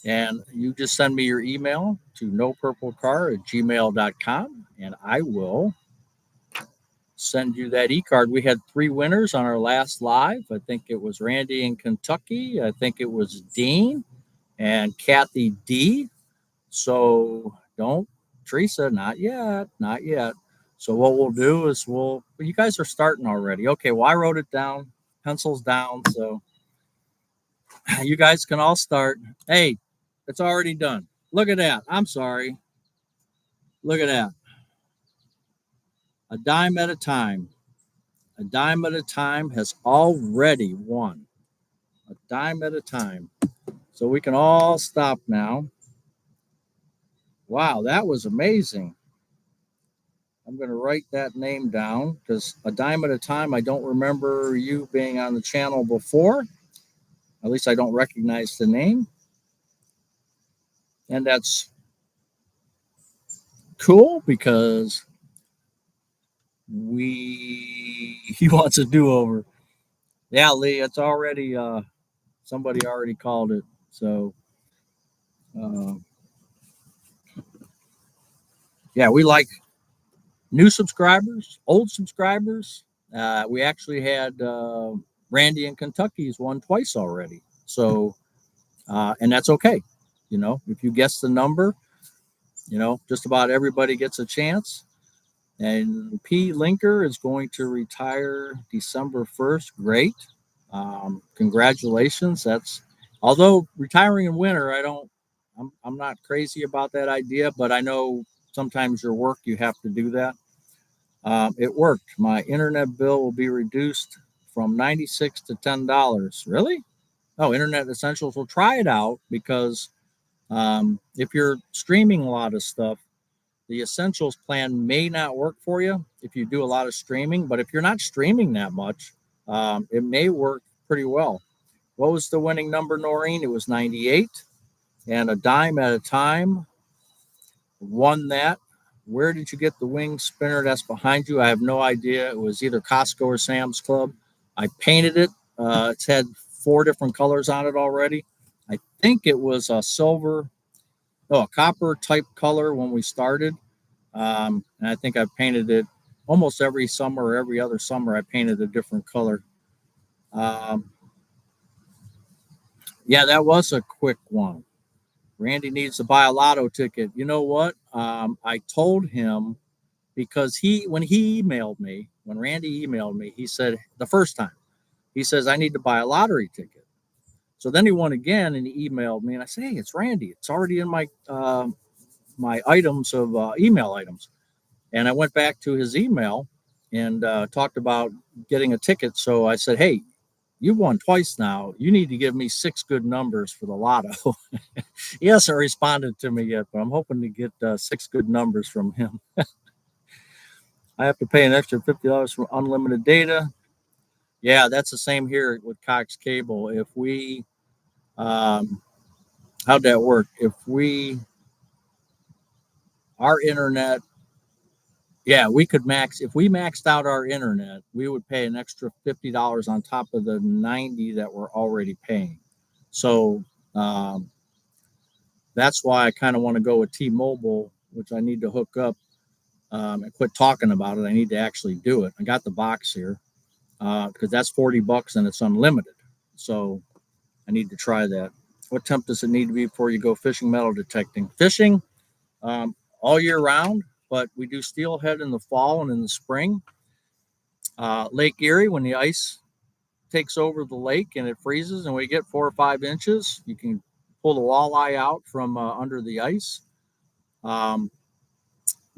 And you just send me your email to nopurplecar@gmail.com, and I will send you that e-card. We had 3 winners on our last live. I think it was Randy in Kentucky. I think it was Dean and Kathy D. So don't, Teresa, not yet, not yet. So what we'll do is you guys are starting already. Okay, well, I wrote it down, pencils down. So you guys can all start. Hey, it's already done. Look at that. I'm sorry. Look at that. A dime at a time. A dime at a time has already won. A dime at a time. So we can all stop now. Wow, that was amazing. I'm going to write that name down because a dime at a time, I don't remember you being on the channel before. At least I don't recognize the name. And that's cool because he wants a do-over. Yeah, Lee, it's already somebody already called it. So uh, yeah, we like new subscribers, old subscribers. We actually had Randy in Kentucky's won twice already. So and that's okay. You know, if you guess the number, you know, just about everybody gets a chance. And P. Linker is going to retire December 1st. Great. Congratulations. That's, although retiring in winter, I'm not crazy about that idea, but I know sometimes your work, you have to do that. It worked. My internet bill will be reduced from $96 to $10. Really? Oh, Internet Essentials. Will try it out because if you're streaming a lot of stuff, the Essentials plan may not work for you if you do a lot of streaming. But if you're not streaming that much, it may work pretty well. What was the winning number, Noreen? It was 98, and a dime at a time won that. Where did you get the wing spinner that's behind you? I have no idea. It was either Costco or Sam's Club. I painted it. It's had 4 different colors on it already. I think it was a silver, no, a copper type color when we started. And I think I've painted it almost every summer or every other summer. I painted a different color. Um, yeah, that was a quick one. Randy needs to buy a lotto ticket. You know what? I told him because when Randy emailed me, he said the first time, he says, I need to buy a lottery ticket. So then he won again and he emailed me and I said, hey, it's Randy. It's already in my items of email items. And I went back to his email and talked about getting a ticket. So I said, hey, you won twice now. You need to give me 6 good numbers for the lotto. He hasn't responded to me yet, but I'm hoping to get 6 good numbers from him. I have to pay an extra $50 for unlimited data. Yeah, that's the same here with Cox Cable. If we, how'd that work? Our internet, yeah, we could if we maxed out our internet, we would pay an extra $50 on top of the 90 that we're already paying. So that's why I kind of want to go with T-Mobile which I need to hook up and quit talking about it. I need to actually do it. I got the box here because that's $40 and it's unlimited. So I need to try that. What temp does it need to be before you go fishing metal detecting? Fishing all year round, but we do steelhead in the fall and in the spring. Lake Erie, when the ice takes over the lake and it freezes and we get 4 or 5 inches, you can pull the walleye out from under the ice. Um,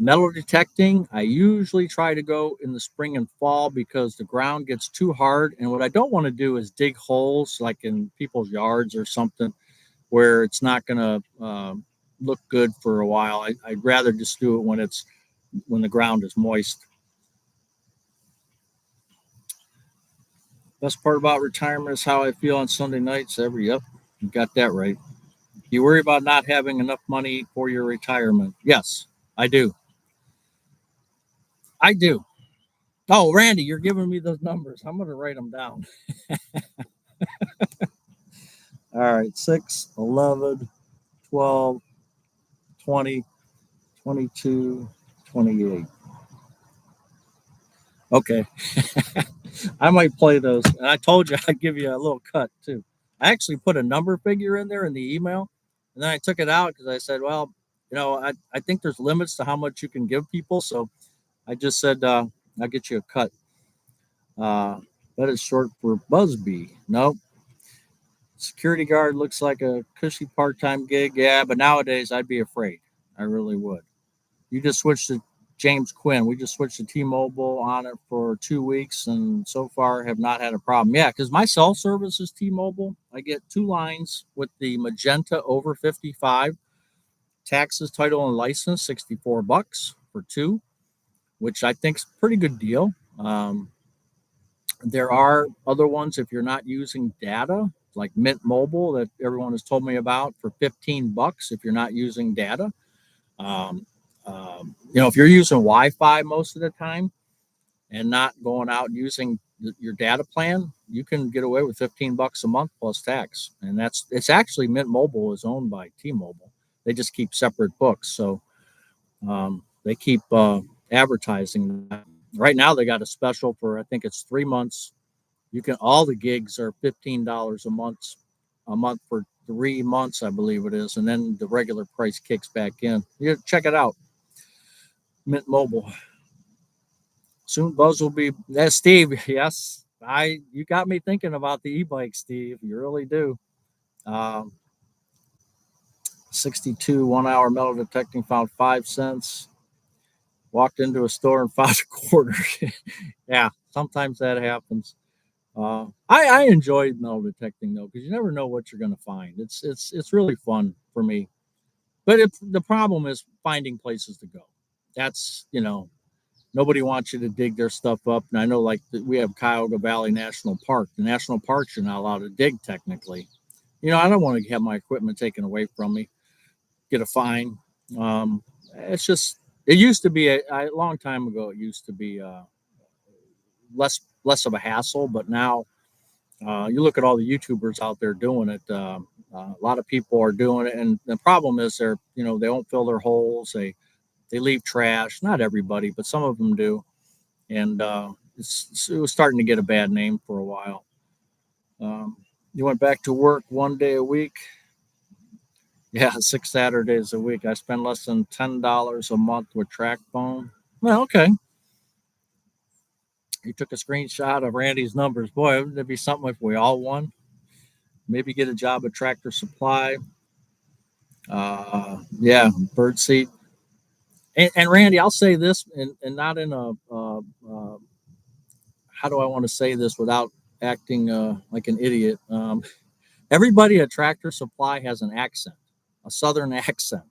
Metal detecting, I usually try to go in the spring and fall because the ground gets too hard. And what I don't want to do is dig holes like in people's yards or something where it's not going to look good for a while. I'd rather just do it when the ground is moist. Best part about retirement is how I feel on Sunday nights. Yep, you got that right. You worry about not having enough money for your retirement. Yes, I do. I do. Oh, Randy, you're giving me those numbers. I'm going to write them down. All right, 6, 11, 12, 20, 22, 28. Okay. I might play those. And I told you I'd give you a little cut too. I actually put a number figure in there in the email, and then I took it out because I said, well, I think there's limits to how much you can give people. So I just said, I'll get you a cut. That is short for Busby. Nope. Security guard looks like a cushy part time gig. Yeah, but nowadays I'd be afraid. I really would. You just switched to James Quinn. We just switched to T-Mobile on it for 2 weeks, and so far have not had a problem. Yeah, because my cell service is T-Mobile. I get 2 lines with the magenta over 55. Taxes, title, and license, $64 for two, which I think is a pretty good deal. There are other ones if you're not using data, like Mint Mobile that everyone has told me about for $15 if you're not using data. Um, if you're using Wi-Fi most of the time and not going out and using your data plan, you can get away with $15 a month plus tax. And it's actually Mint Mobile is owned by T-Mobile. They just keep separate books, so they keep advertising that. Right now, they got a special for I think it's 3 months. You can all the gigs are $15 a month for 3 months, I believe it is, and then the regular price kicks back in. You check it out. Mint Mobile. Soon Buzz will be Steve. Yes, you got me thinking about the e-bike, Steve. You really do. Um, 62 1 hour metal detecting found 5 cents. Walked into a store and found a quarter. Yeah, sometimes that happens. I enjoy metal detecting though because you never know what you're going to find. It's really fun for me. But the problem is finding places to go. That's nobody wants you to dig their stuff up. And I know, like, we have Cuyahoga Valley National Park. The national parks you're not allowed to dig technically. I don't want to have my equipment taken away from me, get a fine. It's just, it used to be a long time ago. It used to be less of a hassle, but now you look at all the YouTubers out there doing it. A lot of people are doing it, and the problem is they don't fill their holes. They leave trash. Not everybody, but some of them do, and it was starting to get a bad name for a while. You went back to work 1 day a week. Yeah, 6 Saturdays a week. I spend less than $10 a month with TrackPhone. Well, okay. You took a screenshot of Randy's numbers. Boy, wouldn't it be something if we all won? Maybe get a job at Tractor Supply. Yeah, Birdseed. And Randy, I'll say this, and not in a how do I want to say this without acting like an idiot. Everybody at Tractor Supply has an accent, a Southern accent,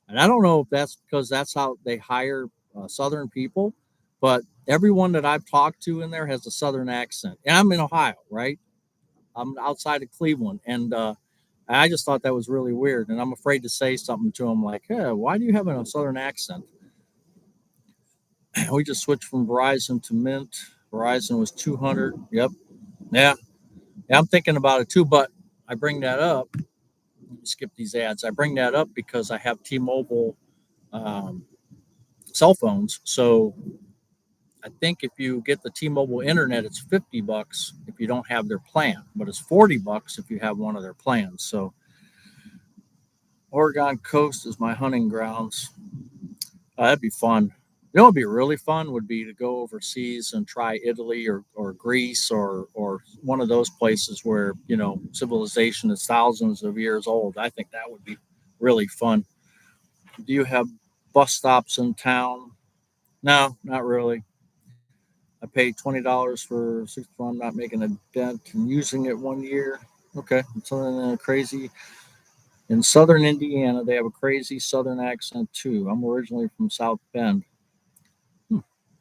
and I don't know if that's because that's how they hire Southern people, but everyone that I've talked to in there has a Southern accent. And I'm in Ohio, right? I'm outside of Cleveland, and I just thought that was really weird. And I'm afraid to say something to them like, "Hey, why do you have a Southern accent?" We just switched from Verizon to Mint. Verizon was 200. Yep. Yeah. Yeah, I'm thinking about it too, but I bring that up. Skip these ads. I bring that up because I have T-Mobile um, cell phones. So I think if you get the T-Mobile internet, it's $50 if you don't have their plan, but it's $40 if you have one of their plans. So Oregon coast is my hunting grounds. That'd be fun. You know, what'd be really fun would be to go overseas and try Italy or Greece or one of those places where civilization is thousands of years old. I think that would be really fun. Do you have bus stops in town? No, not really. I paid $20 for 6 I'm not making a dent and using it 1 year. Okay, something crazy. In southern Indiana, they have a crazy southern accent too. I'm originally from South Bend.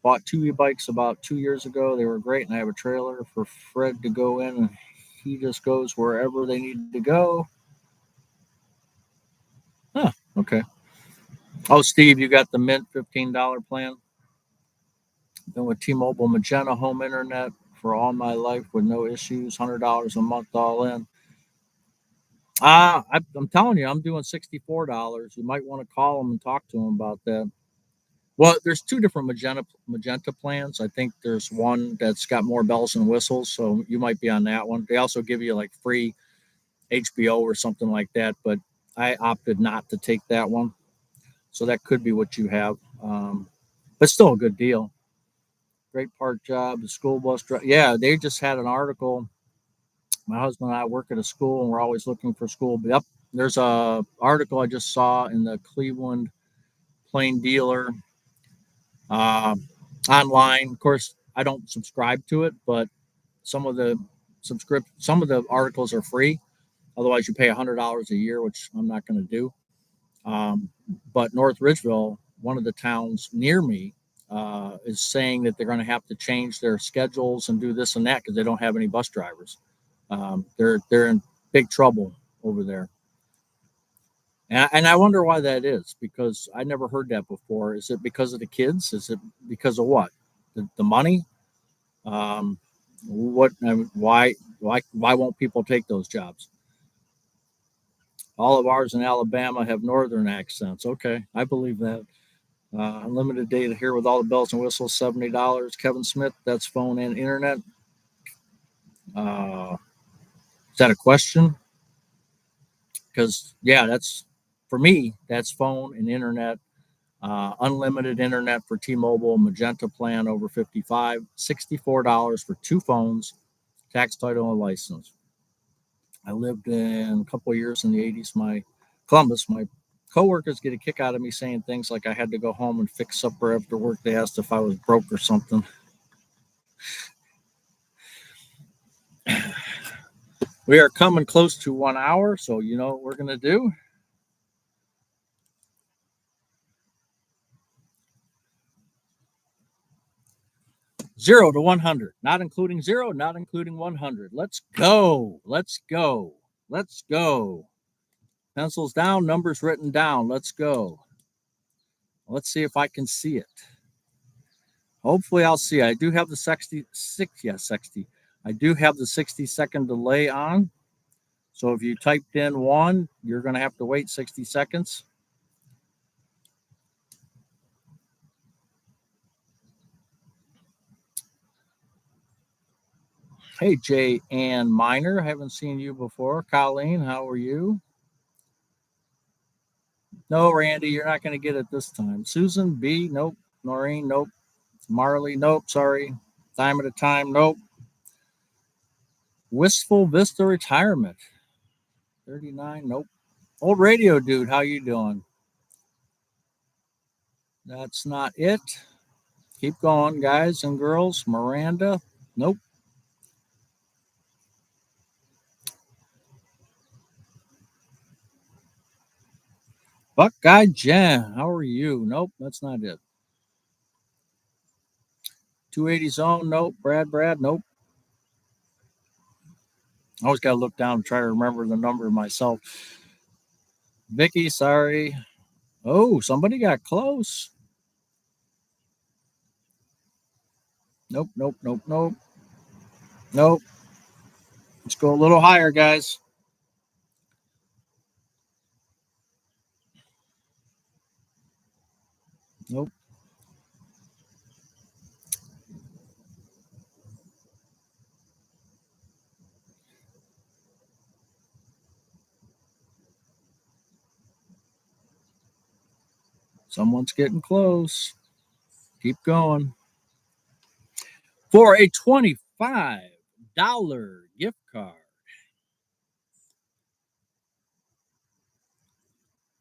Bought two e-bikes about 2 years ago. They were great, and I have a trailer for Fred to go in, and he just goes wherever they need to go. Huh, okay. Oh, Steve, you got the Mint $15 plan? Been with T-Mobile Magenta home internet for all my life with no issues. $100 a month all in. I'm telling you, I'm doing $64. You might want to call them and talk to them about that. Well, there's two different magenta plans. I think there's one that's got more bells and whistles, so you might be on that one. They also give you like free HBO or something like that, but I opted not to take that one, so that could be what you have. But still a good deal. Great park job. The school bus driver. Yeah, they just had an article. My husband and I work at a school, and we're always looking for school. Yep, there's a article I just saw in the Cleveland Plain Dealer online. Of course, I don't subscribe to it, but some of the some of the articles are free. Otherwise, you pay $100 a year, which I'm not going to do. Um, but North Ridgeville, one of the towns near me, is saying that they're going to have to change their schedules and do this and that because they don't have any bus drivers. They're in big trouble over there. And I wonder why that is because I never heard that before. Is it because of the kids? Is it because of what? The money? What? Why won't people take those jobs? All of ours in Alabama have northern accents. Okay, I believe that. Unlimited data here with all the bells and whistles, $70. Kevin Smith, that's phone and internet. Uh, is that a question? Because yeah, that's for me. That's phone and internet. Unlimited internet for T-Mobile Magenta plan over 55, $64 for two phones, tax title and license. I lived in a couple of years in the 80s. My Columbus, my coworkers get a kick out of me saying things like I had to go home and fix supper after work. They asked if I was broke or something. We are coming close to 1 hour, so you know what we're going to do? Zero to 100, not including zero, not including 100. Let's go. Let's go. Let's go. Pencils down, numbers written down. Let's go. Let's see if I can see it. Hopefully, I'll see. I do have the 66, yeah, 60. I do have the 60-second delay on. So if you typed in one, you're going to have to wait 60 seconds. Hey, Jay Ann Miner. I haven't seen you before. Colleen, how are you? No, Randy, you're not going to get it this time. Susan B, nope. Noreen, nope. Marley, nope. Sorry. Time at a time, nope. Wistful Vista Retirement, 39, nope. Old radio dude, how you doing? That's not it. Keep going, guys and girls. Miranda, nope. Buckeye Jen, how are you? Nope, that's not it. 280 zone, nope. Brad, nope. I always got to look down and try to remember the number myself. Vicky, sorry. Oh, somebody got close. Nope. Nope. Let's go a little higher, guys. Nope. Someone's getting close. Keep going. For a $25 gift card.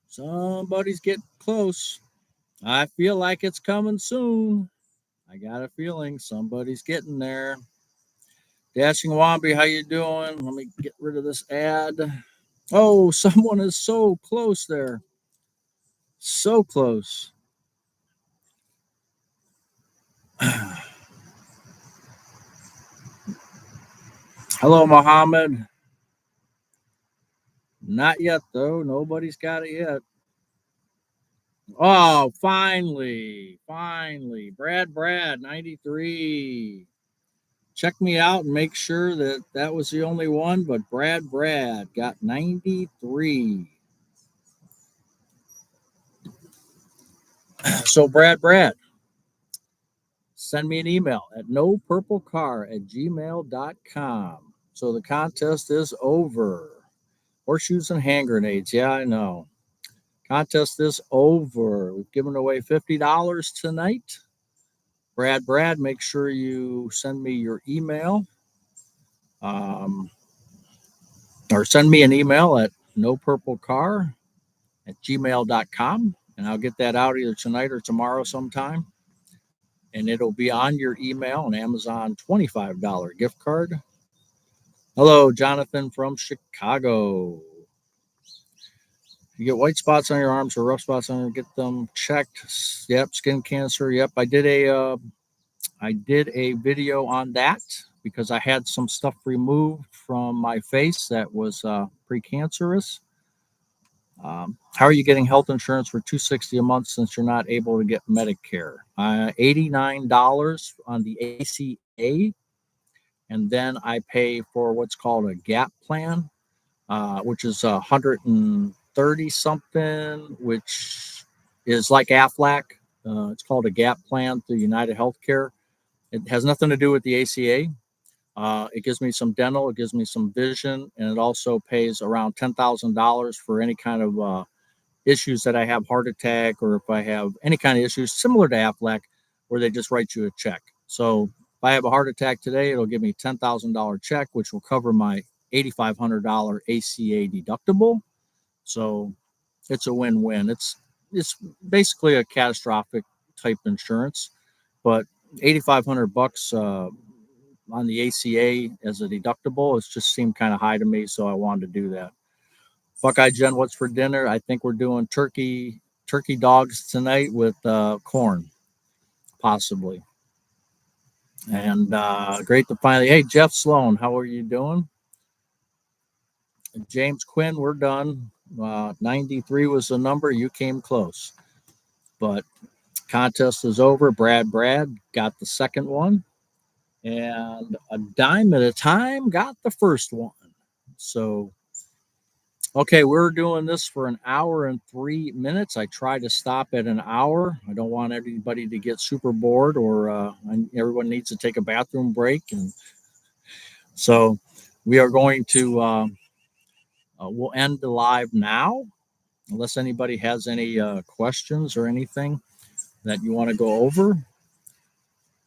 Somebody's getting close. I feel like it's coming soon. I got a feeling somebody's getting there. Dashing Womby, how you doing? Let me get rid of this ad. Oh, someone is so close there. So close. Hello, Mohammed. Not yet, though. Nobody's got it yet. Oh, finally. Finally. Brad, 93. Check me out and make sure that that was the only one, but Brad got 93. So, Brad, send me an email at nopurplecar@gmail.com. So the contest is over. Horseshoes and hand grenades. Yeah, I know. Contest is over. We've given away $50 tonight. Brad, make sure you send me your email. Um, or send me an email at nopurplecar@gmail.com, and I'll get that out either tonight or tomorrow sometime. And it'll be on your email, an Amazon $25 gift card. Hello, Jonathan from Chicago. You get white spots on your arms or rough spots on them, get them checked. Yep, skin cancer. Yep, I did a video on that because I had some stuff removed from my face that was precancerous. How are you getting health insurance for $260 a month since you're not able to get Medicare? $89 on the ACA, and then I pay for what's called a gap plan, which is 130 something, which is like Aflac. It's called a gap plan through United Healthcare. It has nothing to do with the ACA. It gives me some dental, it gives me some vision, and it also pays around $10,000 for any kind of issues that I have, heart attack, or if I have any kind of issues similar to Aflac, where they just write you a check. So if I have a heart attack today, it'll give me $10,000 check, which will cover my $8,500 ACA deductible. So it's a win-win. It's basically a catastrophic type insurance, but 8,500 bucks on the ACA as a deductible, it just seemed kind of high to me, so I wanted to do that. Buckeye Jen, what's for dinner? I think we're doing turkey dogs tonight with corn, possibly. And great to finally. Hey, Jeff Sloan, how are you doing? James Quinn, we're done. 93 was the number. You came close, but contest is over. Brad got the second one, and a dime at a time got the first one. So okay, we're doing this for an hour and 3 minutes. I try to stop at an hour. I don't want everybody to get super bored, or everyone needs to take a bathroom break. And so we are going to, we'll end the live now, unless anybody has any questions or anything that you want to go over.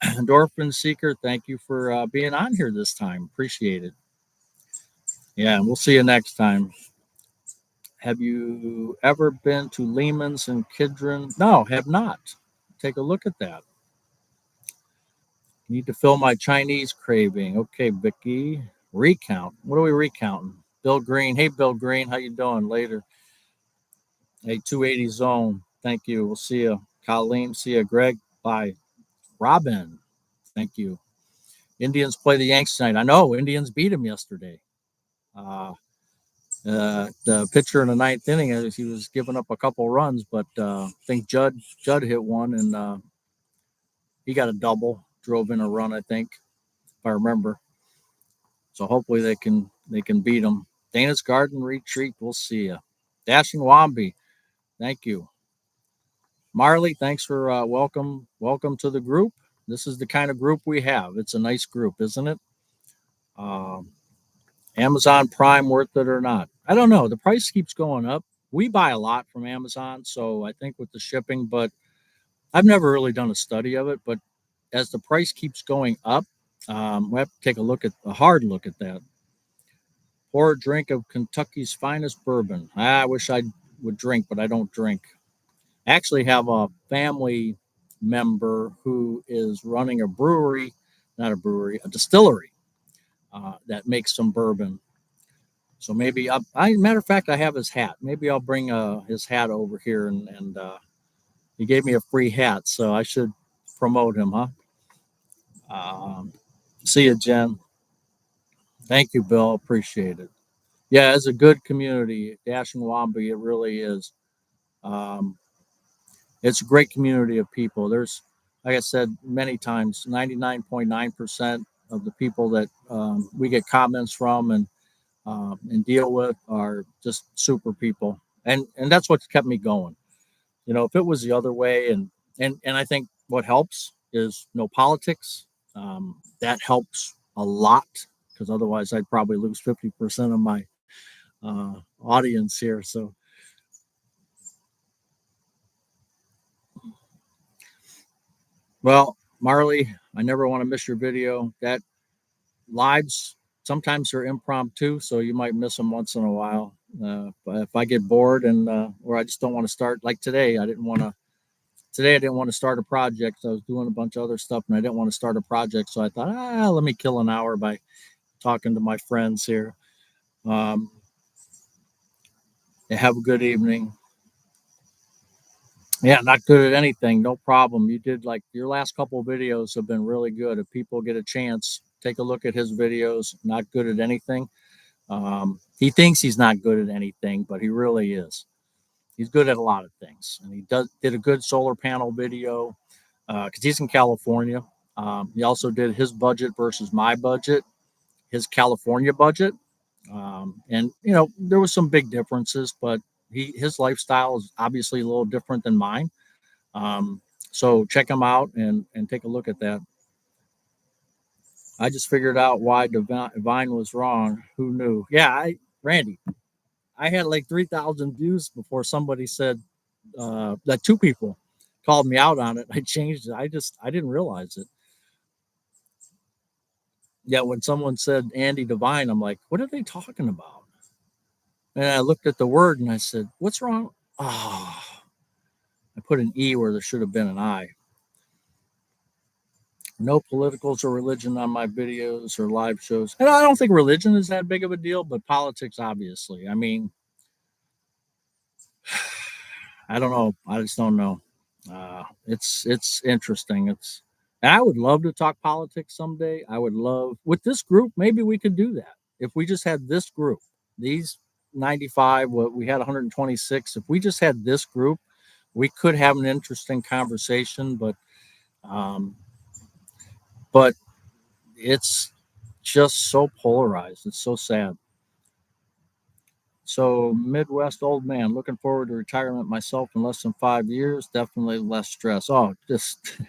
Endorphin Seeker, thank you for being on here this time. Appreciate it. Yeah, we'll see you next time. Have you ever been to Lehman's in Kidron? No, have not. Take a look at that. Need to fill my Chinese craving. Okay, Vicky. Recount. What are we recounting? Bill Green. Hey, Bill Green. How you doing? Later. Hey, 280 Zone. Thank you. We'll see you. Colleen. See you. Greg. Bye. Robin. Thank you. Indians play the Yanks tonight. I know. Indians beat them yesterday. Uh, the pitcher in the ninth inning, he was giving up a couple runs, but I think Judd hit one, and he got a double, drove in a run, I think, if I remember. So hopefully they can beat them. Dana's Garden Retreat, we'll see you. Dashing Womby, thank you. Marley, thanks for welcome to the group. This is the kind of group we have. It's a nice group, isn't it? Um, Amazon Prime, worth it or not? I don't know. The price keeps going up. We buy a lot from Amazon, so I think with the shipping, but I've never really done a study of it. But as the price keeps going up, we have to take a hard look at that. Pour a drink of Kentucky's finest bourbon. I wish I would drink, but I don't drink. I actually have a family member who is running a brewery, not a brewery, a distillery that makes some bourbon. So maybe matter of fact, I have his hat. Maybe I'll bring his hat over here, and he gave me a free hat, so I should promote him, huh? Um, See you, Jen. Thank you, Bill. Appreciate it. Yeah, it's a good community, Dash and Wambi. It really is. Um, it's a great community of people. There's, like I said many times, 99.9% of the people that we get comments from and deal with are just super people, and that's what's kept me going. If it was the other way, and I think what helps is no politics. That helps a lot because otherwise I'd probably lose 50% of my audience here. So, well, Marley, I never want to miss your video. That lives sometimes they're impromptu, so you might miss them once in a while. But if I get bored or I just don't want to start, like today, I didn't want to start a project. So I was doing a bunch of other stuff, and I didn't want to start a project. So I thought, let me kill an hour by talking to my friends here. Um, have a good evening. Yeah, not good at anything. No problem. You did like your last couple of videos have been really good. If people get a chance, take a look at his videos. Not good at anything. He thinks he's not good at anything, but he really is. He's good at a lot of things, and he did a good solar panel video because he's in California. He also did his budget versus my budget, his California budget, and there was some big differences, but his lifestyle is obviously a little different than mine. Um, so check him out and take a look at that. I just figured out why Divine was wrong. Who knew? Yeah, Randy, I had like 3,000 views before somebody said that two people called me out on it. I changed it. I didn't realize it. Yeah, when someone said Andy Devine, I'm like, what are they talking about? And I looked at the word and I said, what's wrong? Oh, I put an E where there should have been an I. No politicals or religion on my videos or live shows. And I don't think religion is that big of a deal, but politics, obviously. I mean, I don't know. I just don't know. It's interesting. And I would love to talk politics someday. I would love with this group. Maybe we could do that if we just had this group. These 95. What we had 126. If we just had this group, we could have an interesting conversation. Um, but it's just so polarized. It's so sad. So Midwest old man, looking forward to retirement myself in less than 5 years. Definitely less stress. Oh, just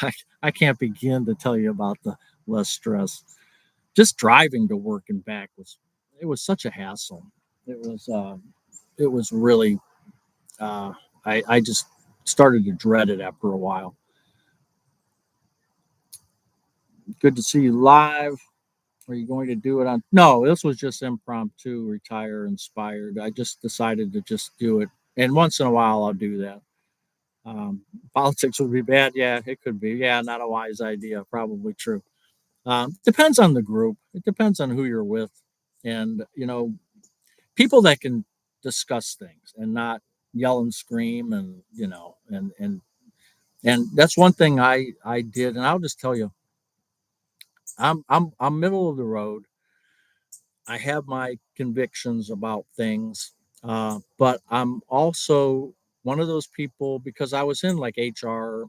I, I can't begin to tell you about the less stress. Just driving to work and back was such a hassle. It was it was really I just started to dread it after a while. Good to see you live. Are you going to do it on? No, this was just impromptu, retire inspired. I just decided to just do it, and once in a while I'll do that. Politics would be bad. Yeah, it could be. Yeah, not a wise idea. Probably true. Depends on the group. It depends on who you're with, and people that can discuss things and not yell and scream, and and that's one thing I did, and I'll just tell you, I'm middle of the road. I have my convictions about things, but I'm also one of those people because I was in like HR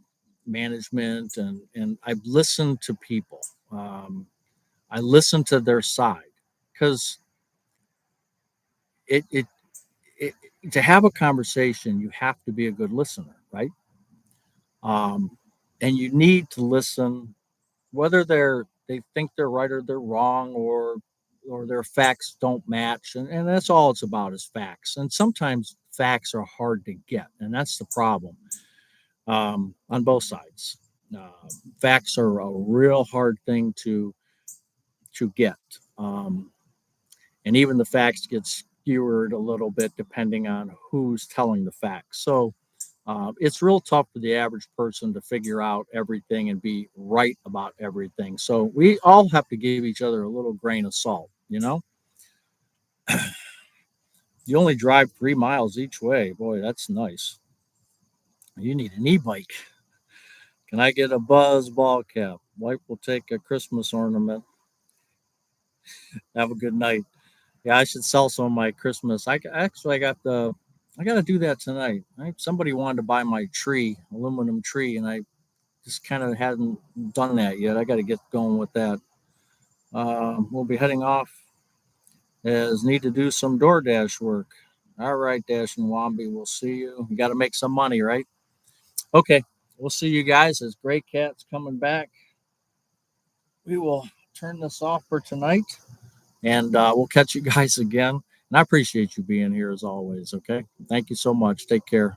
management and I've listened to people. I listen to their side because it, it, it to have a conversation, you have to be a good listener, right? Um, and you need to listen, whether they think they're right or they're wrong, or their facts don't match, and that's all it's about is facts. And sometimes facts are hard to get, and that's the problem on both sides. Uh, Facts are a real hard thing to get. And even the facts get skewered a little bit depending on who's telling the facts. So it's real tough for the average person to figure out everything and be right about everything. So we all have to give each other a little grain of salt. You only drive 3 miles each way. Boy, that's nice. You need an e-bike. Can I get a Buzz ball cap? Wife will take a Christmas ornament. Have a good night. Yeah, I should sell some of my Christmas. I got the. I got to do that tonight. Somebody wanted to buy my tree, aluminum tree, and I just kind of hadn't done that yet. I got to get going with that. We'll be heading off as need to do some DoorDash work. All right, Dash and Wambi, we'll see you. You got to make some money, right? Okay, we'll see you guys as Gray Cat's coming back. We will turn this off for tonight, and we'll catch you guys again. And I appreciate you being here as always. Okay, thank you so much. Take care.